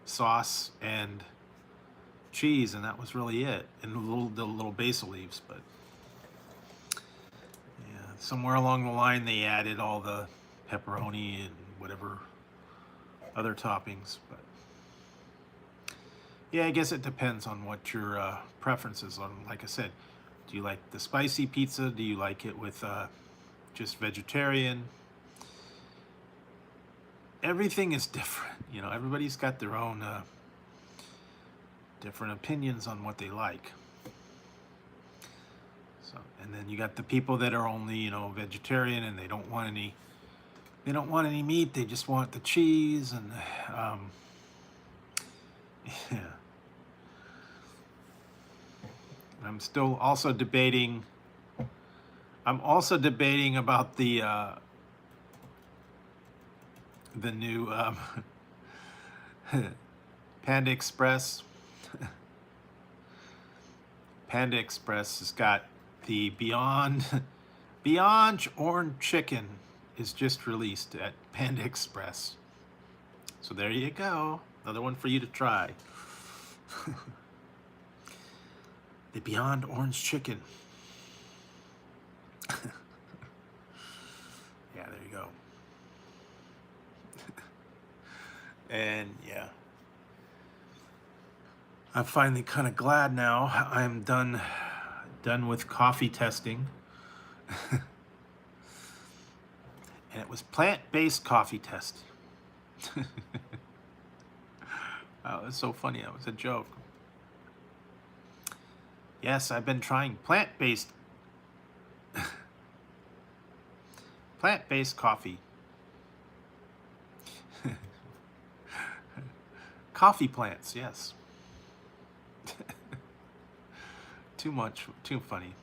sauce and cheese, and that was really it, and the little basil leaves. But yeah, somewhere along the line they added all the pepperoni and whatever other toppings. But yeah, I guess it depends on what your preferences are. Like I said, do you like the spicy pizza? Do you like it with just vegetarian? Everything is different. Everybody's got their own different opinions on what they like. So, and then you got the people that are only, vegetarian, and they don't want any meat. They just want the cheese, and yeah. I'm also debating about the new Panda Express. Panda Express has got the Beyond Orange Chicken is just released at Panda Express. So there you go. Another one for you to try. The Beyond Orange Chicken. Yeah, there you go. And yeah, I'm finally kind of glad now. I'm done with coffee testing. And it was plant-based coffee test. Oh, it was so funny. That was a joke. Yes, I've been trying plant-based coffee. Coffee plants, yes. Too much, too funny.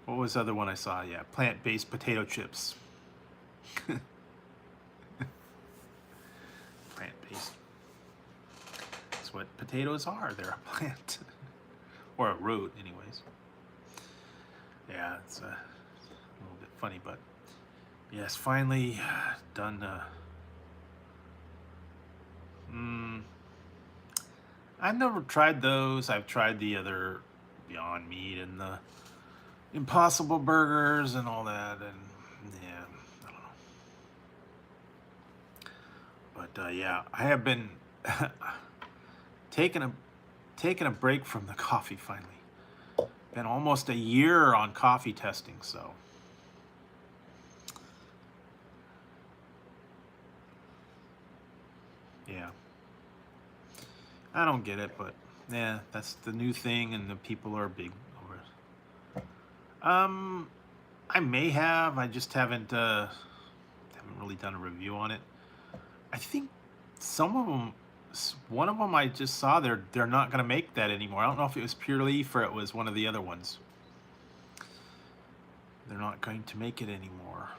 What was the other one I saw? Yeah, plant-based potato chips. Plant-based. That's what potatoes are. They're a plant. Or a root, anyways. Yeah, it's a little bit funny, but yes, finally done. I've never tried those. I've tried the other Beyond Meat and the Impossible Burgers and all that, and yeah, I don't know. But yeah, I have been taking a break from the coffee finally. Been almost a year on coffee testing, so yeah. I don't get it, but yeah, that's the new thing, and the people are big over it. I may have. I just haven't really done a review on it. I think some of them, one of them I just saw, they're not going to make that anymore. I don't know if it was Pure Leaf or it was one of the other ones. They're not going to make it anymore.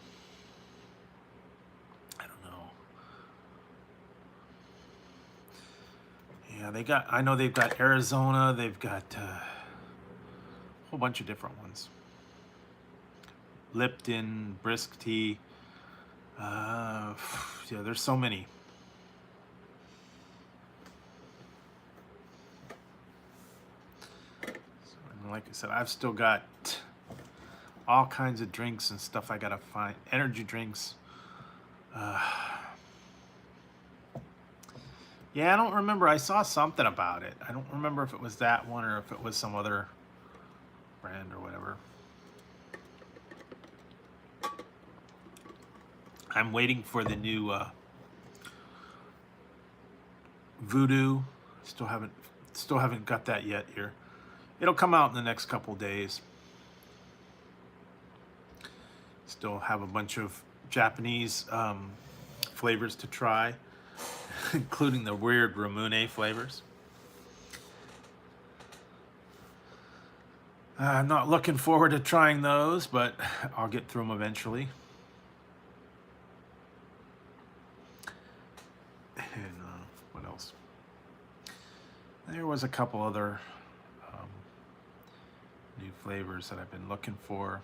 I don't know. Yeah, I know they've got Arizona, they've got a whole bunch of different ones. Lipton, Brisk Tea. Yeah, there's so many. So, like I said, I've still got all kinds of drinks and stuff I gotta find. Energy drinks. Yeah, I don't remember. I saw something about it. I don't remember if it was that one or if it was some other brand or whatever. I'm waiting for the new Voodoo. Still haven't got that yet here. It'll come out in the next couple days. Still have a bunch of Japanese flavors to try, including the weird Ramune flavors. I'm not looking forward to trying those, but I'll get through them eventually. And what else? There was a couple other new flavors that I've been looking for.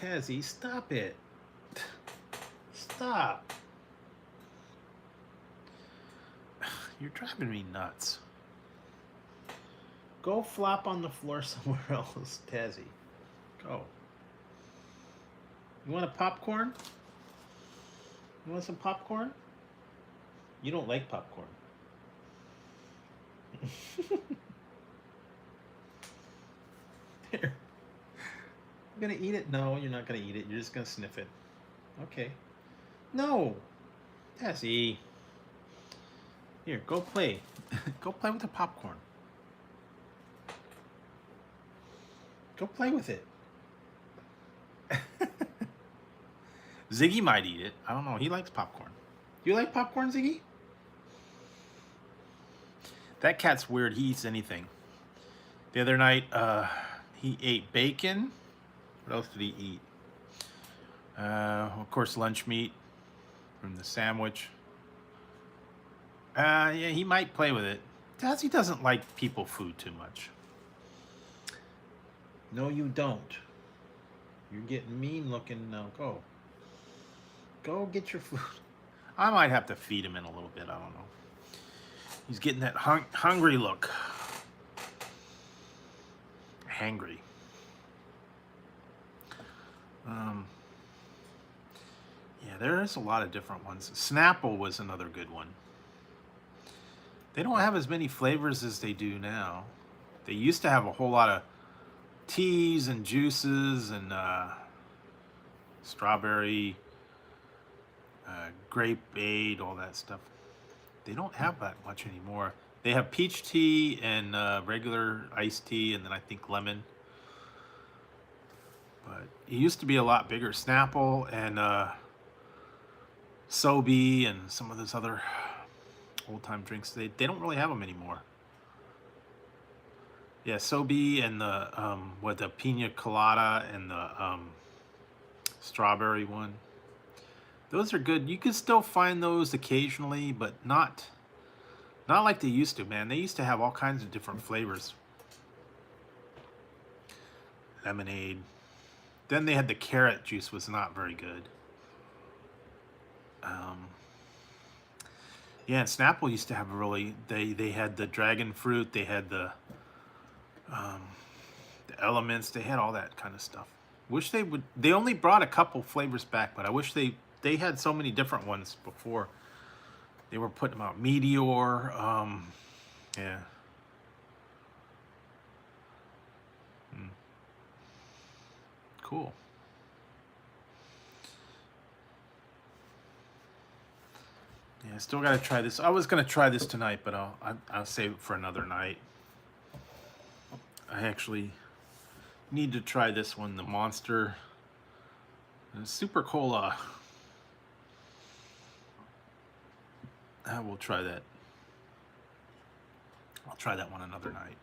Tazzy, stop it. Stop. You're driving me nuts. Go flop on the floor somewhere else, Tazzy. Go. You want a popcorn? You want some popcorn? You don't like popcorn. There. I'm gonna eat it? No, you're not gonna eat it. You're just gonna sniff it. Okay. No. Tazzy. Here, go play. Go play with the popcorn. Go play with it. Ziggy might eat it. I don't know. He likes popcorn. Do you like popcorn, Ziggy? That cat's weird. He eats anything. The other night, he ate bacon. What else did he eat? Of course, lunch meat from the sandwich. Yeah, he might play with it. He doesn't like people food too much. No, you don't. You're getting mean looking now. Go. Go get your food. I might have to feed him in a little bit. I don't know. He's getting that hungry look. Hangry. Yeah, there is a lot of different ones. Snapple was another good one. They don't have as many flavors as they do now. They used to have a whole lot of teas and juices and strawberry, grape aid, all that stuff. They don't have that much anymore. They have peach tea and regular iced tea, and then I think lemon. But it used to be a lot bigger. Snapple and Sobe and some of those other old time drinks. They don't really have them anymore. Yeah, Sobe and the with the pina colada and the strawberry one. Those are good. You can still find those occasionally, but not like they used to, man. They used to have all kinds of different flavors. Lemonade. Then they had the carrot juice, was not very good. Yeah, and Snapple used to have a really. They had the dragon fruit. They had the elements. They had all that kind of stuff. Wish they would. They only brought a couple flavors back, but I wish they had so many different ones before. They were putting them out. Meteor. Yeah. Cool. Yeah, I still got to try this. I was going to try this tonight, but I'll save it for another night. I actually need to try this one, the Monster Super Cola. I will try that. I'll try that one another night.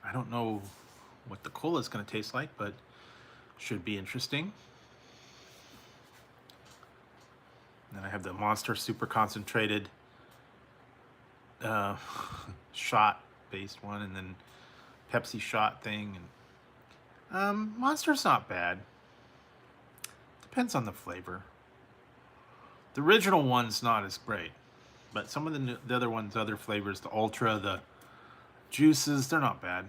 I don't know what the cola is going to taste like, but should be interesting. And then I have the Monster Super Concentrated shot-based one, and then Pepsi shot thing. And Monster's not bad. Depends on the flavor. The original one's not as great, but some of the other ones, other flavors, the Ultra, the juices, they're not bad.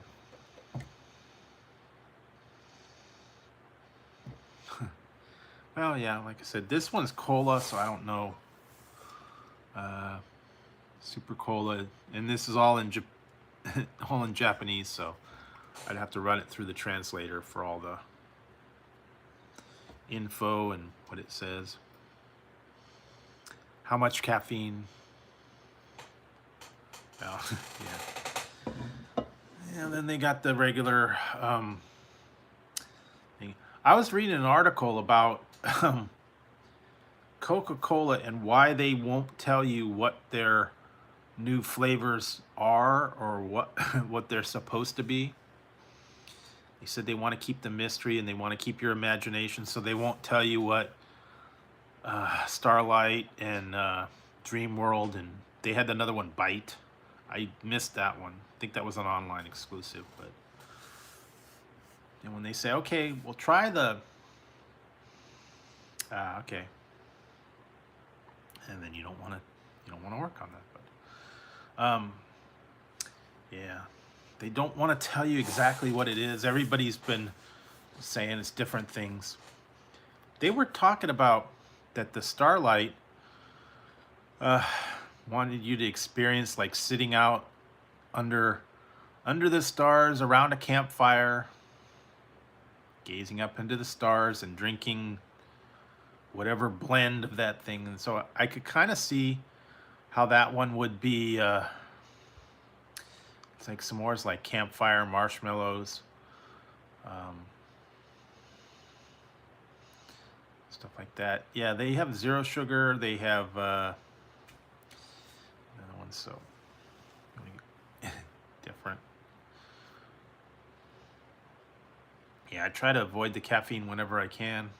Well, yeah, like I said, this one's cola, so I don't know. Super cola, and this is all in all in Japanese, so I'd have to run it through the translator for all the info and what it says. How much caffeine? Oh, yeah. And then they got the regular thing. I was reading an article about Coca-Cola and why they won't tell you what their new flavors are or what they're supposed to be. They said they want to keep the mystery and they want to keep your imagination, so they won't tell you what Starlight and Dream World, and they had another one, Bite. I missed that one. I think that was an online exclusive, but and when they say, okay, we'll try the okay, and then you don't want to work on that, but yeah, they don't want to tell you exactly what it is. Everybody's been saying it's different things. They were talking about that the Starlight wanted you to experience like sitting out under the stars around a campfire, gazing up into the stars and drinking whatever blend of that thing. And so I could kind of see how that one would be it's like s'mores, like campfire marshmallows, stuff like that. Yeah, they have zero sugar. They have another one, so different. Yeah, I try to avoid the caffeine whenever I can,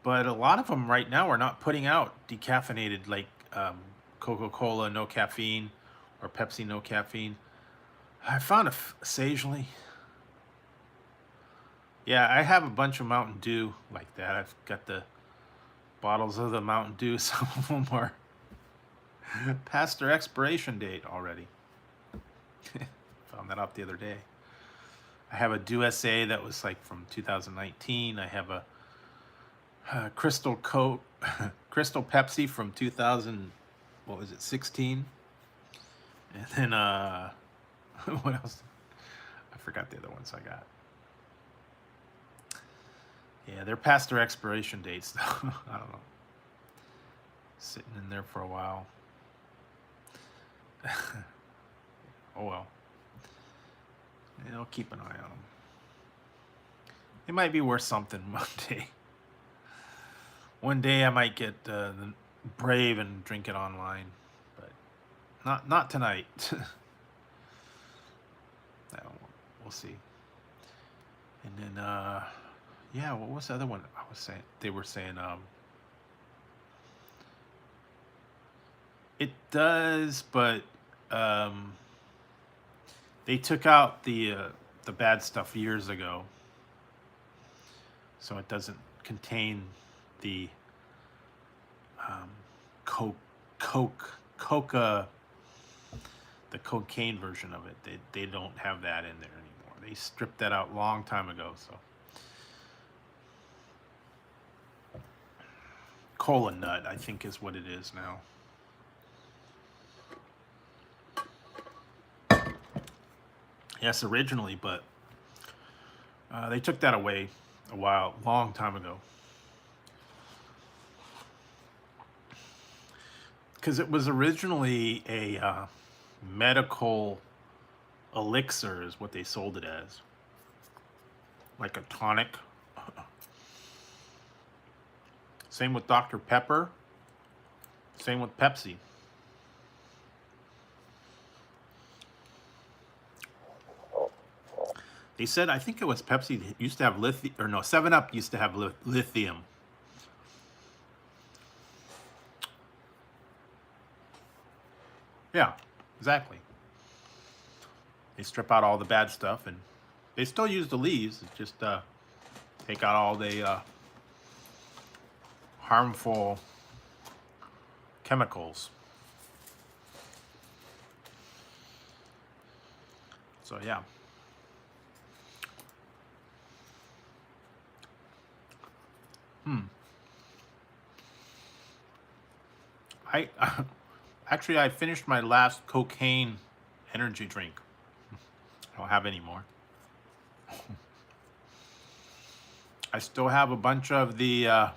but a lot of them right now are not putting out decaffeinated, like Coca-Cola no caffeine or Pepsi no caffeine. I found occasionally. Yeah, I have a bunch of Mountain Dew like that. I've got the bottles of the Mountain Dew. Some of them are past their expiration date already. Found that out the other day. I have a Dew SA that was like from 2019. I have a Crystal Pepsi from 2000. What was it? 16. And then what else? I forgot the other ones I got. Yeah, they're past their expiration dates, though. I don't know. Sitting in there for a while. Oh well. Yeah, I'll keep an eye on them. It might be worth something one day. One day I might get brave and drink it online, but not tonight. No, we'll see. And then yeah, what was the other one I was saying? They were saying it does, but they took out the bad stuff years ago, so it doesn't contain the coca, the cocaine version of it. They don't have that in there anymore. They stripped that out a long time ago. So cola nut, I think, is what it is now. Yes, originally, but they took that away long time ago. Because it was originally a medical elixir is what they sold it as. Like a tonic. Same with Dr. Pepper. Same with Pepsi. They said, I think it was Pepsi that used to have lithium, or no, 7-Up used to have lithium. Yeah, exactly. They strip out all the bad stuff, and they still use the leaves. It's just take out all the harmful chemicals. So yeah. I actually I finished my last cocaine energy drink. I don't have any more. I still have a bunch of the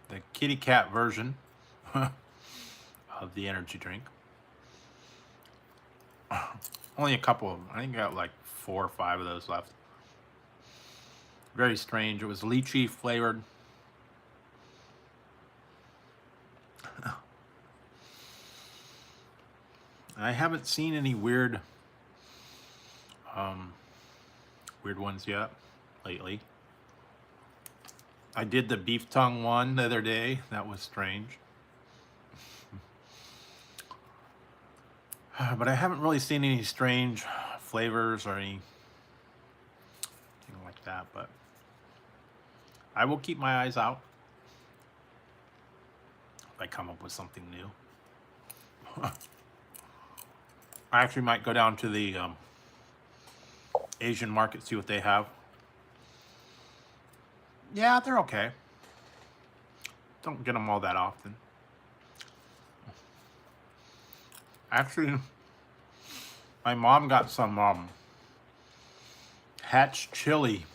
the kitty cat version of the energy drink. Only a couple of them. I think I got like 4 or 5 of those left. Very strange. It was lychee flavored. I haven't seen any weird ones yet lately. I did the beef tongue one the other day. That was strange. But I haven't really seen any strange flavors or anything like that. But I will keep my eyes out if I come up with something new. I actually might go down to the Asian market, see what they have. Yeah, they're okay. Don't get them all that often. Actually, my mom got some Hatch chili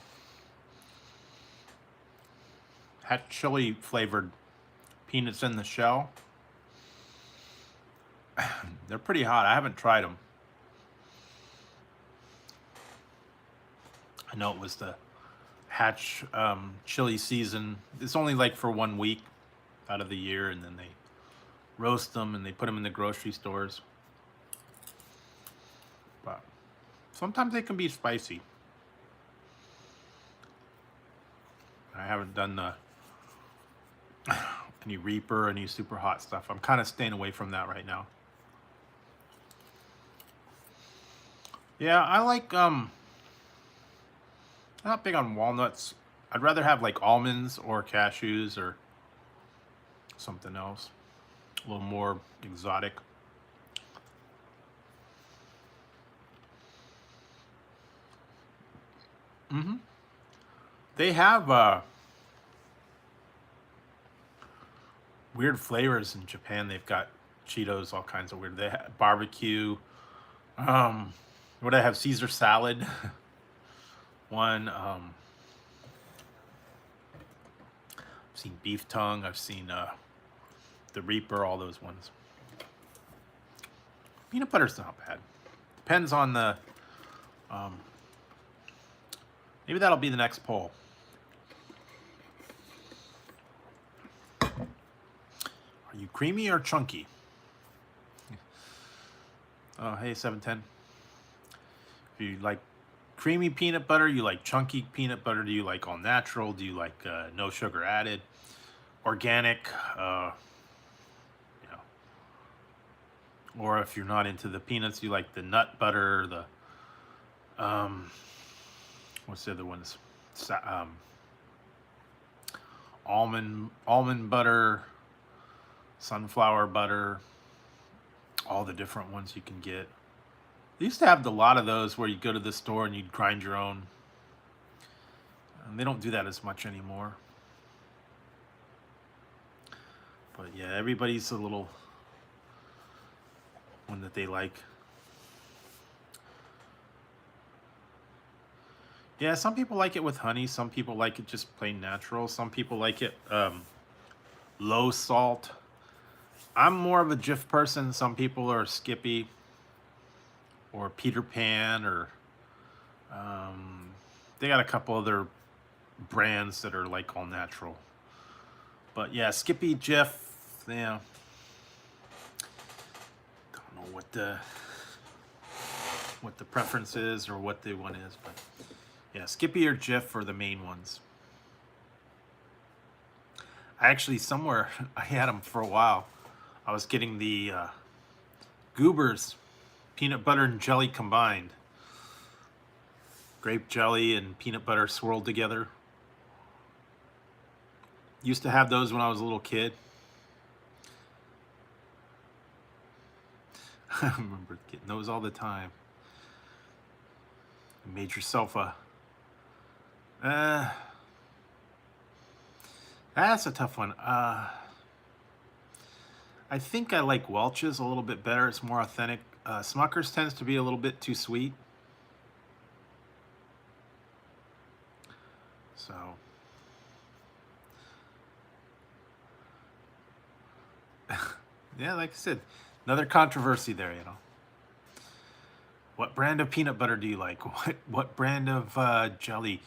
flavored peanuts in the shell. They're pretty hot. I haven't tried them. I know it was the Hatch chili season. It's only like for 1 week out of the year, and then they roast them and they put them in the grocery stores. But sometimes they can be spicy. I haven't done any Reaper, any super hot stuff. I'm kind of staying away from that right now. Yeah, I like I'm not big on walnuts. I'd rather have like almonds or cashews or something else. A little more exotic. They have weird flavors in Japan. They've got Cheetos, all kinds of weird. They have barbecue. What I have, Caesar salad. One. I've seen beef tongue. I've seen the Reaper. All those ones. Peanut butter's not bad. Depends on the. Maybe that'll be the next poll. Are you creamy or chunky? Oh, hey, 710. If you like creamy peanut butter, you like chunky peanut butter, do you like all natural? Do you like no sugar added? Organic? You know. Or if you're not into the peanuts, you like the nut butter, the what's the other ones? Almond butter, sunflower butter, all the different ones you can get. They used to have a lot of those where you go to the store and you'd grind your own. And they don't do that as much anymore. But yeah, everybody's a little one that they like. Yeah, some people like it with honey. Some people like it just plain natural. Some people like it low salt. I'm more of a Jif person. Some people are Skippy or Peter Pan, or they got a couple other brands that are like all natural. But yeah, Skippy, Jif, yeah. Don't know what the preference is or what the one is, but yeah, Skippy or Jif are the main ones. I actually somewhere I had them for a while. I was getting the Goobers peanut butter and jelly combined. Grape jelly and peanut butter swirled together. Used to have those when I was a little kid. I remember getting those all the time. You made yourself a... that's a tough one. I think I like Welch's a little bit better. It's more authentic. Smucker's tends to be a little bit too sweet. So, yeah, like I said, another controversy there, you know. What brand of peanut butter do you like? What brand of jelly?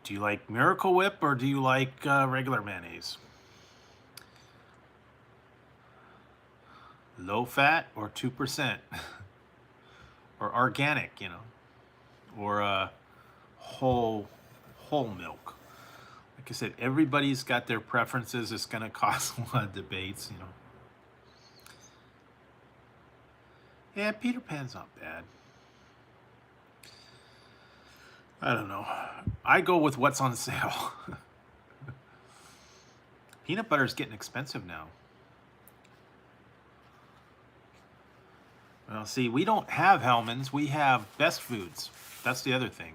Do you like Miracle Whip or do you like regular mayonnaise? Low fat or 2%? Or organic, you know? Or whole milk? Like I said, everybody's got their preferences. It's going to cause a lot of debates, you know. Yeah, Peter Pan's not bad. I don't know. I go with what's on sale. Peanut butter's getting expensive now. Well, see, we don't have Hellmann's. We have Best Foods. That's the other thing.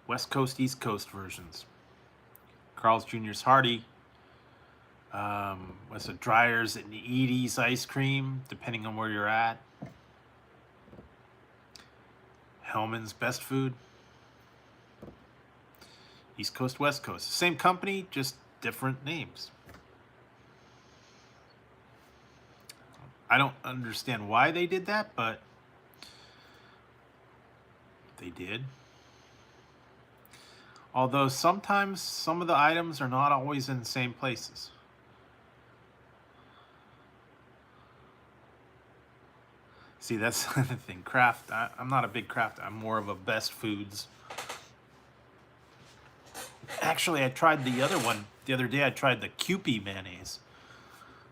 West Coast, East Coast versions. Carl's Jr.'s Hearty. What's it? Dryers and Edie's ice cream, depending on where you're at. Hellmann's Best Food. East Coast, West Coast. Same company, just different names. I don't understand why they did that, but they did. Although sometimes some of the items are not always in the same places. See, that's the thing. Kraft, I'm not a big Kraft. I'm more of a Best Foods. Actually, I tried the other one. The other day I tried the Kewpie mayonnaise.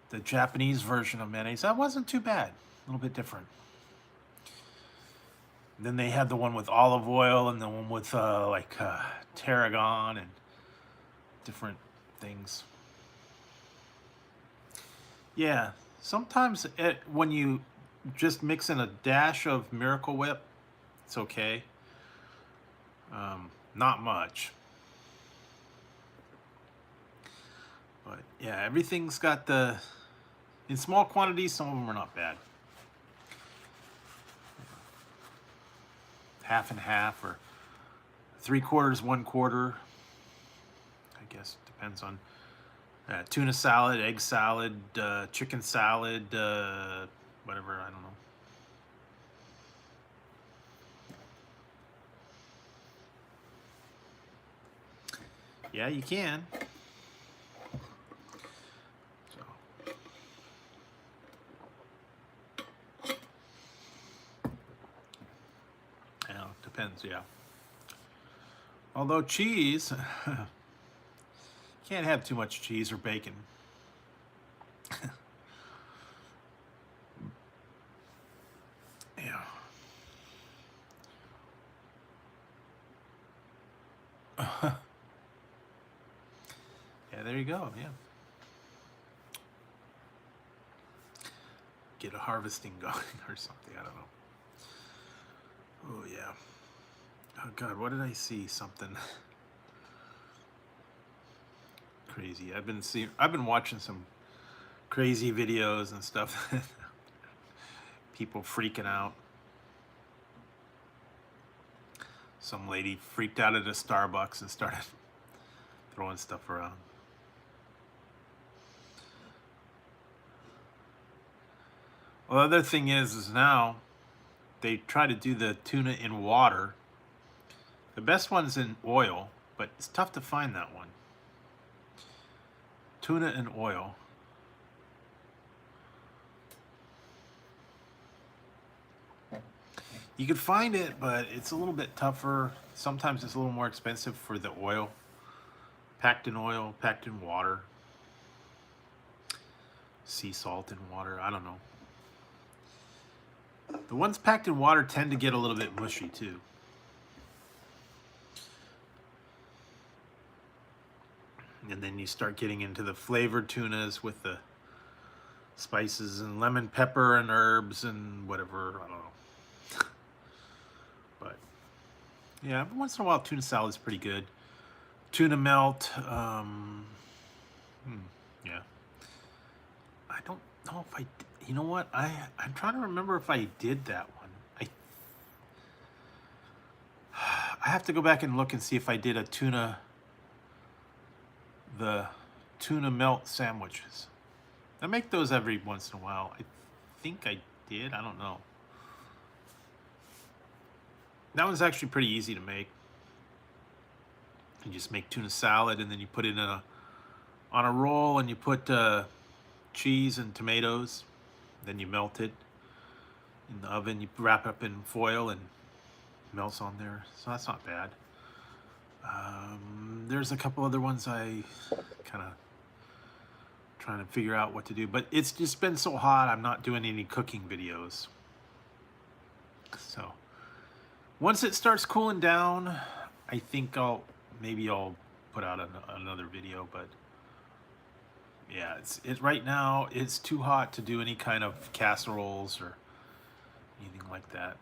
The Japanese version of mayonnaise. That wasn't too bad. A little bit different. Then they had the one with olive oil and the one with tarragon and different things. Yeah, sometimes when you just mix in a dash of Miracle Whip, it's okay. Not much. But yeah, everything's got in small quantities, some of them are not bad. half and half, or 3/4, 1/4. I guess depends on tuna salad, egg salad, chicken salad, whatever, I don't know. Yeah, you can. So. Yeah, depends, yeah. Although cheese, can't have too much cheese or bacon. Yeah. Yeah, there you go, yeah. Get a harvesting going or something, I don't know. Oh, yeah. Oh, God, what did I see? Something crazy. I've been watching some crazy videos and stuff. People freaking out. Some lady freaked out at a Starbucks and started throwing stuff around. Well, the other thing is now they try to do the tuna in water. The best one's in oil, but it's tough to find that one. Tuna in oil. You could find it, but it's a little bit tougher. Sometimes it's a little more expensive for the oil. Packed in oil, packed in water. Sea salt in water, I don't know. The ones packed in water tend to get a little bit mushy too. And then you start getting into the flavored tunas with the spices and lemon pepper and herbs and whatever, I don't know. But yeah, once in a while tuna salad is pretty good. Tuna melt, yeah. I don't know if you know what, I'm trying to remember if I did that one. I have to go back and look and see if I did the tuna melt sandwiches. I make those every once in a while. I think I did, I don't know. That one's actually pretty easy to make. You just make tuna salad and then you put it on a roll and you put cheese and tomatoes. Then you melt it in the oven. You wrap it up in foil and it melts on there. So that's not bad. There's a couple other ones I kind of trying to figure out what to do. But it's just been so hot, I'm not doing any cooking videos. So once it starts cooling down, I think maybe I'll put out another video, but yeah, right now it's too hot to do any kind of casseroles or anything like that.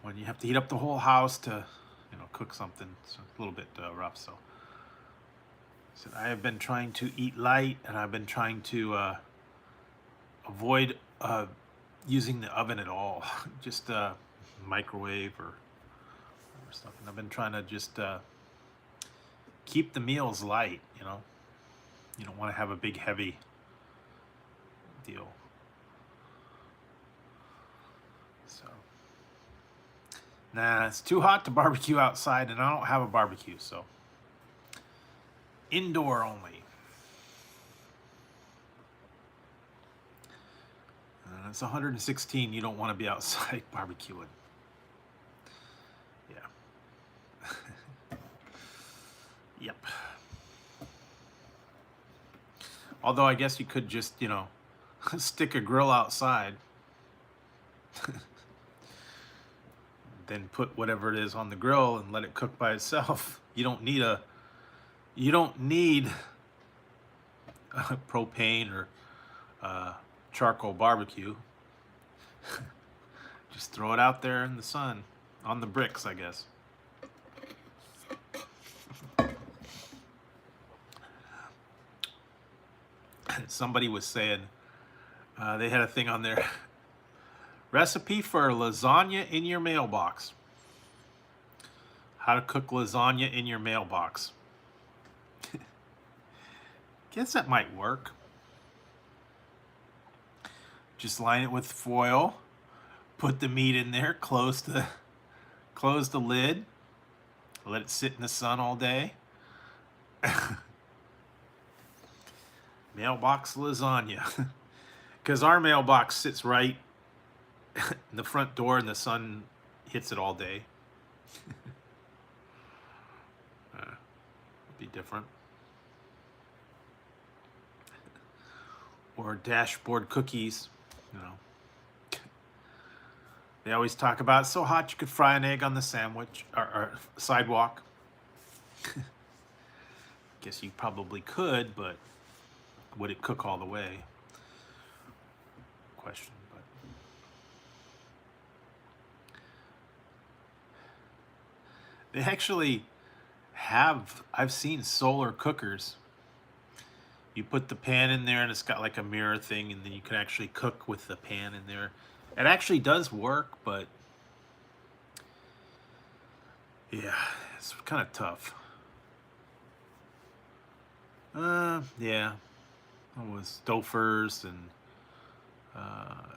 When you have to heat up the whole house to, cook something, it's a little bit rough. So I have been trying to eat light, and I've been trying to avoid using the oven at all. Just microwave or stuff. And I've been trying to just keep the meals light. You don't want to have a big heavy deal. So nah, it's too hot to barbecue outside, and I don't have a barbecue, so indoor only. It's 116. You don't want to be outside barbecuing. Yeah. Yep. Although I guess you could just, stick a grill outside. Then put whatever it is on the grill and let it cook by itself. You don't need propane or charcoal barbecue. Just throw it out there in the sun, on the bricks, I guess. Somebody was saying they had a thing on there. Recipe for lasagna in your mailbox. How to cook lasagna in your mailbox. Guess that might work. Just line it with foil. Put the meat in there. Close the lid. Let it sit in the sun all day. Mailbox lasagna. Because our mailbox sits right in the front door and the sun hits it all day. Be different. Or dashboard cookies, you know. They always talk about it's so hot you could fry an egg on the sandwich or sidewalk. Guess you probably could, but would it cook all the way? Question. But they actually have, I've seen solar cookers. You put the pan in there and it's got like a mirror thing, and then you can actually cook with the pan in there. It actually does work, but yeah, it's kind of tough. Yeah, it was Stouffer's, and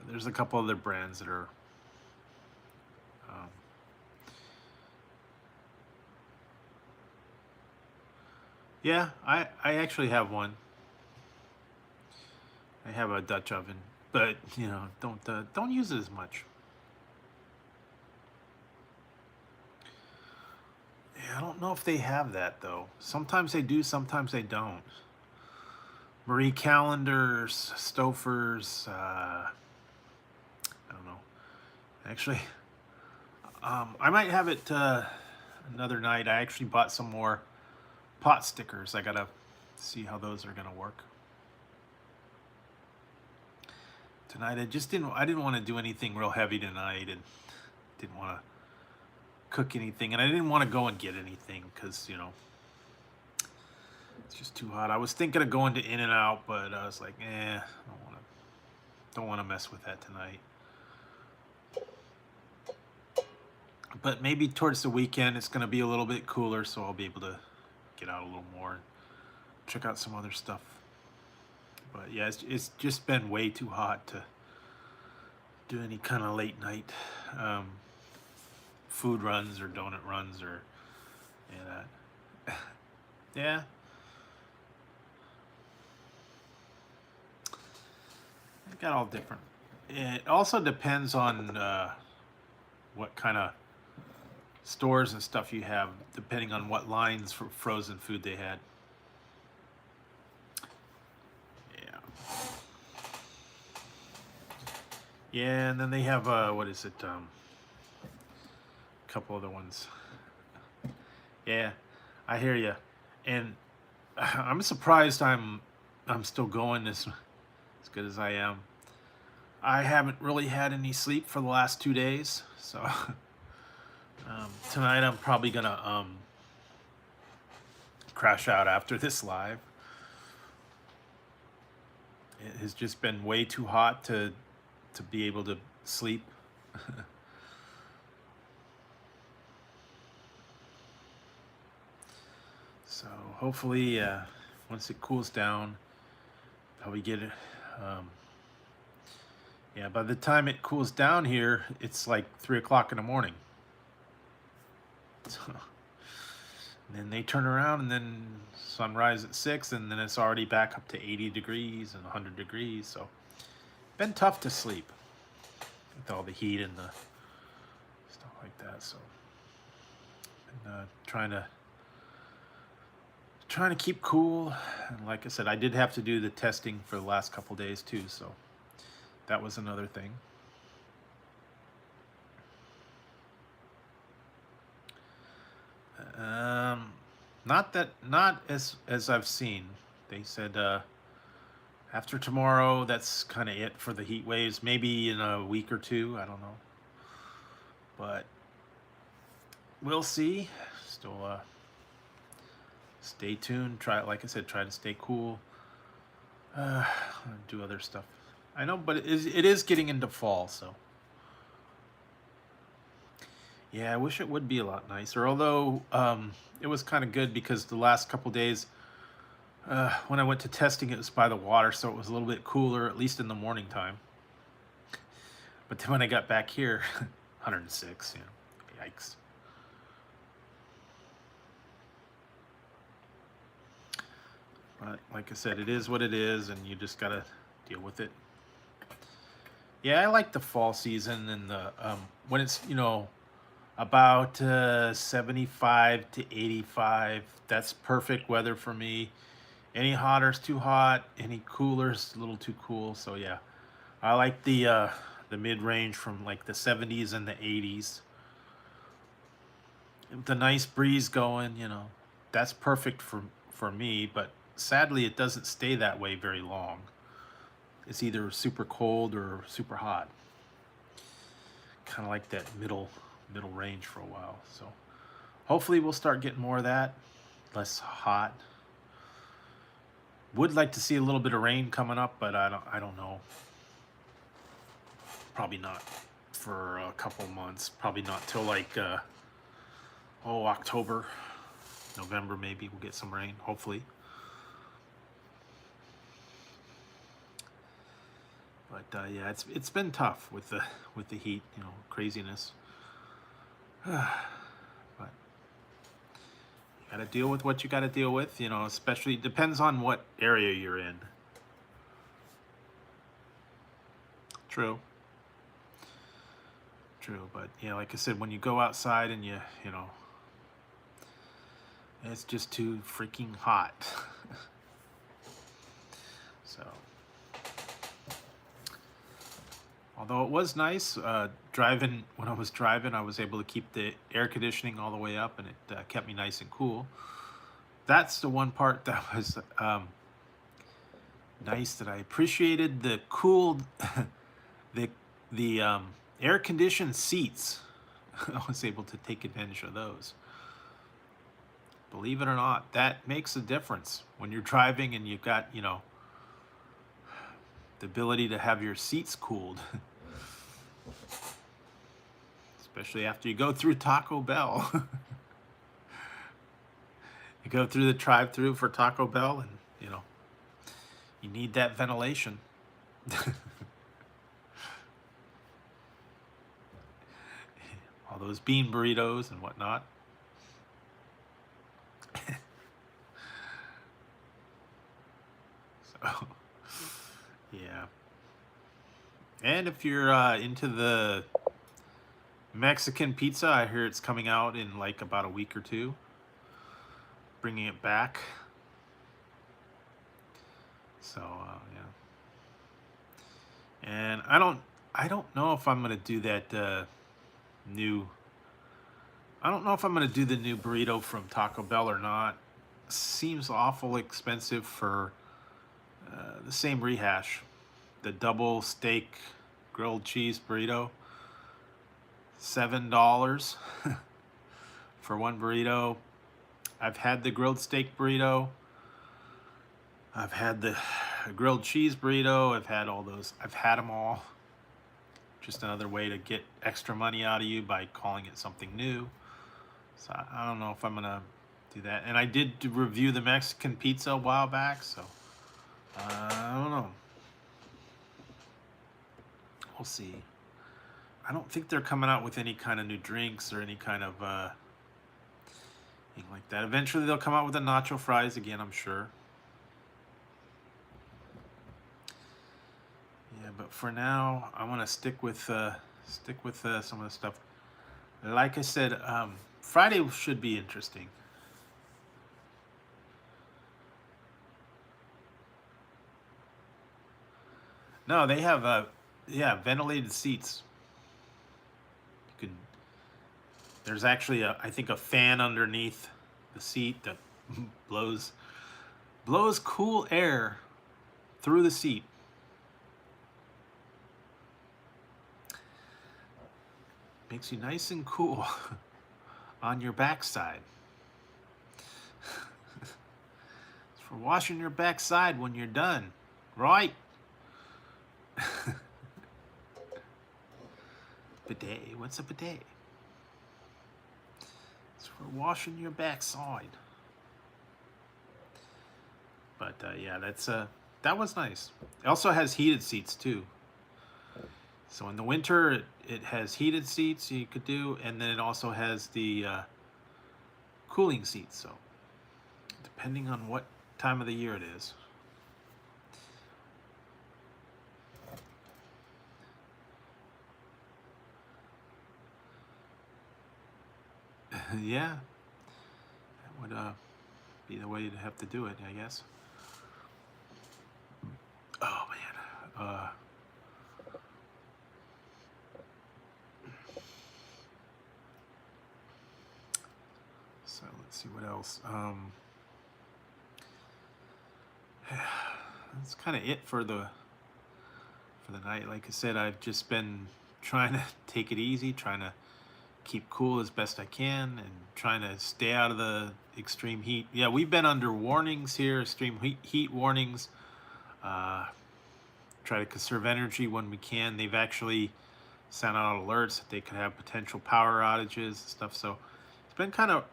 there's a couple other brands that are yeah, I actually have one. I have a Dutch oven, but you know, don't use it as much. Yeah, I don't know if they have that though. Sometimes they do, sometimes they don't. Marie Callender's, Stouffer's, I don't know. Actually, I might have it another night. I actually bought some more pot stickers. I gotta see how those are gonna work. Tonight I didn't want to do anything real heavy tonight, and didn't want to cook anything, and I didn't want to go and get anything because, you know, it's just too hot. I was thinking of going to In-N-Out, but I was like, I don't want to mess with that tonight. But maybe towards the weekend it's going to be a little bit cooler, so I'll be able to get out a little more and check out some other stuff. But yeah, it's just been way too hot to do any kind of late night food runs or donut runs or any of that. Yeah. It got all different. It also depends on what kind of stores and stuff you have, depending on what lines for frozen food they had. Yeah, and then they have what is it? A couple other ones. Yeah, I hear you, and I'm surprised I'm still going as good as I am. I haven't really had any sleep for the last 2 days, so tonight I'm probably gonna crash out after this live. It has just been way too hot to be able to sleep. So hopefully once it cools down, probably get it. Yeah, by the time it cools down here, it's like 3 o'clock in the morning. So, and then they turn around, and then sunrise at 6, and then it's already back up to 80 degrees and 100 degrees. So been tough to sleep with all the heat and the stuff like that. So been trying to keep cool. And like I said, I did have to do the testing for the last couple days too, so that was another thing. Not as I've seen. They said after tomorrow, that's kind of it for the heat waves. Maybe in a week or two, I don't know. But we'll see. Still stay tuned. Like I said, try to stay cool. Do other stuff. I know, but it is getting into fall, so Yeah, I wish it would be a lot nicer. Although it was kind of good because the last couple days when I went to testing, it was by the water, so it was a little bit cooler, at least in the morning time. But then when I got back here, 106. You know, yikes. But like I said, it is what it is, and you just gotta deal with it. Yeah, I like the fall season and the when it's, you know, about 75 to 85. That's perfect weather for me. Any hotter is too hot. Any cooler is a little too cool. So yeah, I like the mid range from like the 70s and the 80s. With the nice breeze going, you know, that's perfect for me. But sadly, it doesn't stay that way very long. It's either super cold or super hot. Kind of like that middle range for a while. So hopefully we'll start getting more of that, less hot. Would like to see a little bit of rain coming up, but I don't know. Probably not for a couple months. Probably not till like October, November maybe we'll get some rain, hopefully. But yeah, it's been tough with the heat, you know, craziness. But you gotta deal with what you gotta deal with, you know, especially depends on what area you're in. True. True, but yeah, like I said, when you go outside and you know, it's just too freaking hot. So, although it was nice driving, when I was driving, I was able to keep the air conditioning all the way up, and it kept me nice and cool. That's the one part that was nice, that I appreciated the cool, the air conditioned seats. I was able to take advantage of those. Believe it or not, that makes a difference when you're driving and you've got, you know, the ability to have your seats cooled. Especially after you go through Taco Bell. You go through the drive-through for Taco Bell, and you know, you need that ventilation. All those bean burritos and whatnot. So, yeah. And if you're into the Mexican pizza, I hear it's coming out in like about a week or two. Bringing it back. So, yeah. And I don't know if I'm gonna do that new. I don't know if I'm gonna do the new burrito from Taco Bell or not. Seems awful expensive for the same rehash. The double steak grilled cheese burrito. $7 for one burrito. I've had the grilled steak burrito. I've had the grilled cheese burrito. I've had all those. I've had them all. Just another way to get extra money out of you by calling it something new. So I don't know if I'm gonna do that. And I did review the Mexican pizza a while back, so I don't know. We'll see. I don't think they're coming out with any kind of new drinks or any kind of thing like that. Eventually they'll come out with the nacho fries again, I'm sure. Yeah, but for now, I want to stick with some of the stuff. Like I said, Friday should be interesting. No, they have ventilated seats. You can. There's actually I think a fan underneath the seat that blows cool air through the seat. Makes you nice and cool on your backside. It's for washing your backside when you're done, right? Bidet. What's a bidet? washing your backside. But yeah, that was nice. It also has heated seats too. So in the winter, it has heated seats you could do, and then it also has the cooling seats. So depending on what time of the year it is. Yeah, that would be the way to have to do it, I guess. Oh man. So let's see what else. That's kind of it for the night. Like I said, I've just been trying to take it easy, trying to keep cool as best I can, and trying to stay out of the extreme heat. Yeah, we've been under warnings here, extreme heat warnings. Try to conserve energy when we can. They've actually sent out alerts that they could have potential power outages and stuff. So it's been kind of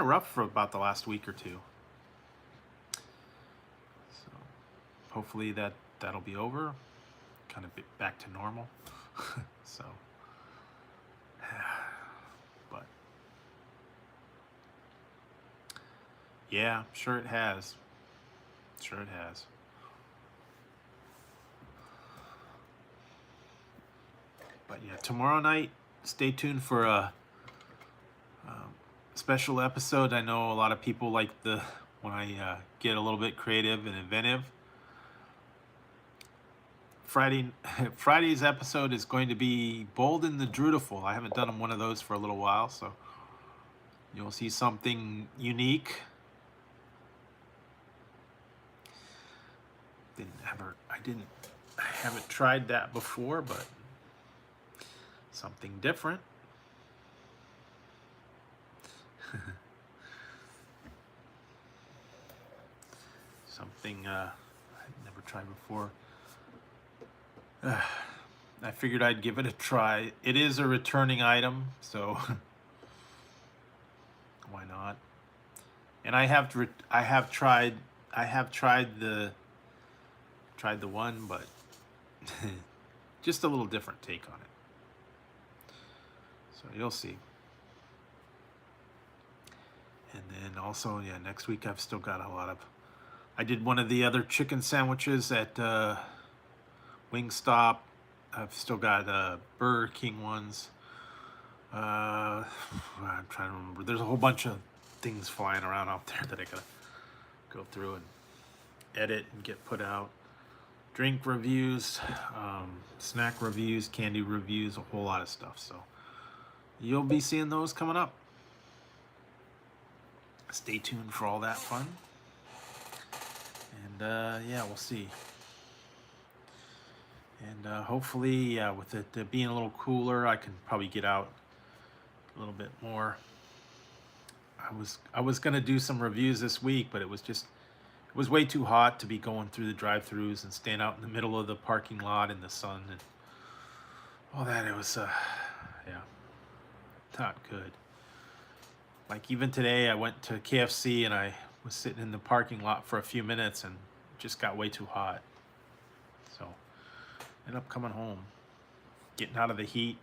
rough for about the last week or two. So hopefully that'll be over, kind of back to normal. So, but yeah, sure it has. Sure it has. But yeah, tomorrow night, stay tuned for a special episode. I know a lot of people like when I get a little bit creative and inventive. Friday's episode is going to be Bold and the Drewsfoodreviews. I haven't done one of those for a little while, so you'll see something unique. I haven't tried that before, but something different. Something I've never tried before. I figured I'd give it a try. It is a returning item, so why not? And I have tried the one, but just a little different take on it. So you'll see. And then also, yeah, next week I've still got a lot of. I did one of the other chicken sandwiches at Wingstop. I've still got Burger King ones. I'm trying to remember. There's a whole bunch of things flying around out there that I gotta go through and edit and get put out. Drink reviews, snack reviews, candy reviews, a whole lot of stuff. So you'll be seeing those coming up. Stay tuned for all that fun. And yeah, we'll see. And hopefully, yeah, with it being a little cooler, I can probably get out a little bit more. I was gonna do some reviews this week, but it was way too hot to be going through the drive-thrus and staying out in the middle of the parking lot in the sun and all that. It was yeah, not good. Like even today, I went to KFC and I was sitting in the parking lot for a few minutes and it just got way too hot. So ended up coming home, getting out of the heat.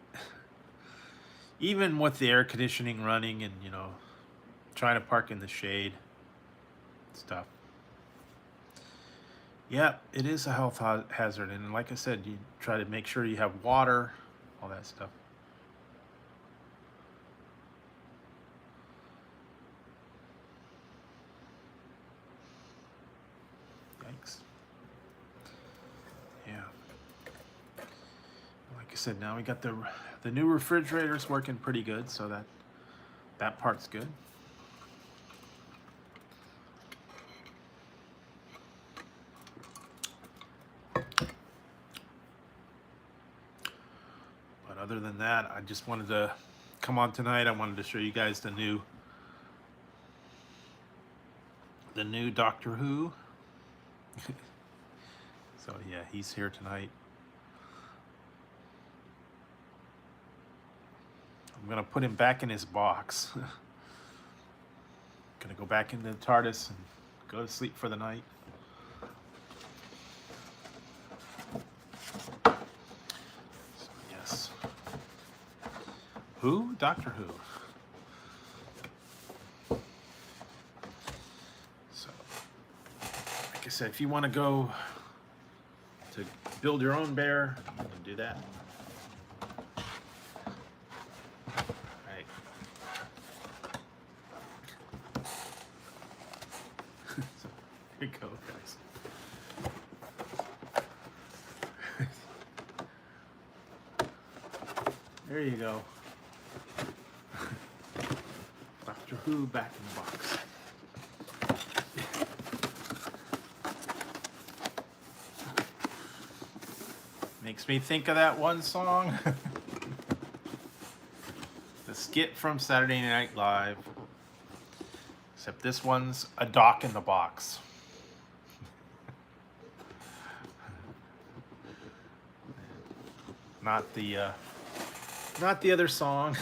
Even with the air conditioning running and, you know, trying to park in the shade stuff. Yeah, it is a health hazard. And like I said, you try to make sure you have water, all that stuff. Yikes. Yeah. Like I said, now we got the new refrigerator's working pretty good, so that part's good. But other than that, I just wanted to come on tonight. I wanted to show you guys the new Doctor Who. So yeah, he's here tonight. I'm gonna put him back in his box. Gonna go back into the TARDIS and go to sleep for the night. So, yes. Who? Doctor Who. So, like I said, if you want to go to build your own bear, you can do that. Right. So, there you go, guys. There you go. Doctor Who back in the box. Makes me think of that one song. The skit from Saturday Night Live. Except this one's a doc in the box. Not the other song.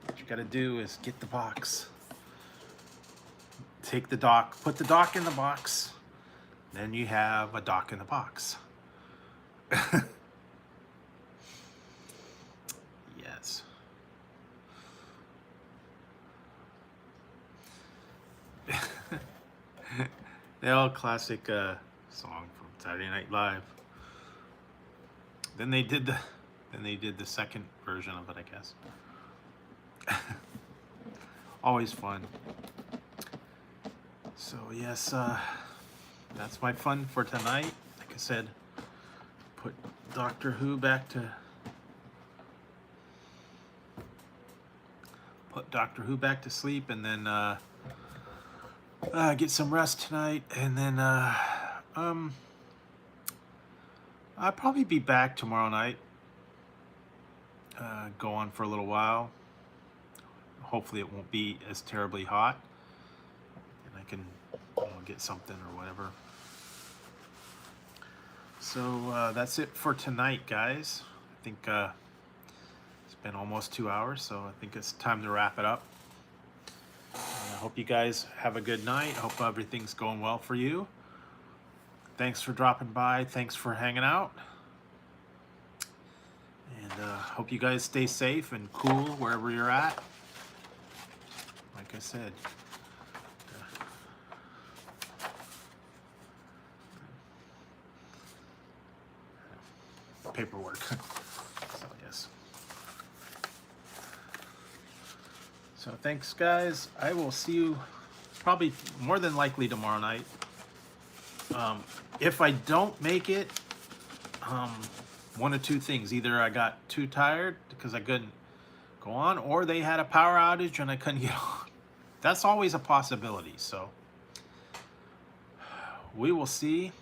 What you gotta do is get the box. Take the doc, put the doc in the box. Then you have a doc in the box. Yes. The old classic song from Saturday Night Live. Then they did the second version of it, I guess. Always fun. So yes, that's my fun for tonight. Like I said, put Doctor Who back to sleep, and then get some rest tonight, and then I'll probably be back tomorrow night. Go on for a little while. Hopefully it won't be as terribly hot, and I can get something or whatever. So that's it for tonight, guys. I think it's been almost 2 hours, so I think it's time to wrap it up. I hope you guys have a good night. I hope everything's going well for you. Thanks for dropping by. Thanks for hanging out. And hope you guys stay safe and cool wherever you're at. Like I said. Paperwork. So, yes. So, thanks, guys. I will see you probably more than likely tomorrow night. If I don't make it, one of two things. Either I got too tired because I couldn't go on, or they had a power outage and I couldn't get on. That's always a possibility. So we will see,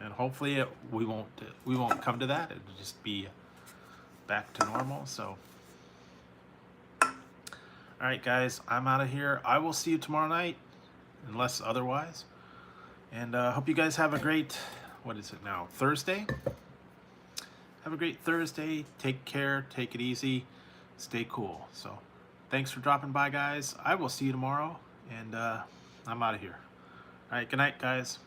and hopefully we won't come to that. It'll just be back to normal. So all right, guys, I'm out of here. I will see you tomorrow night, unless otherwise. And hope you guys have a great, what is it now, Thursday? Have a great Thursday. Take care. Take it easy. Stay cool. So thanks for dropping by, guys. I will see you tomorrow, and I'm out of here. All right, good night, guys.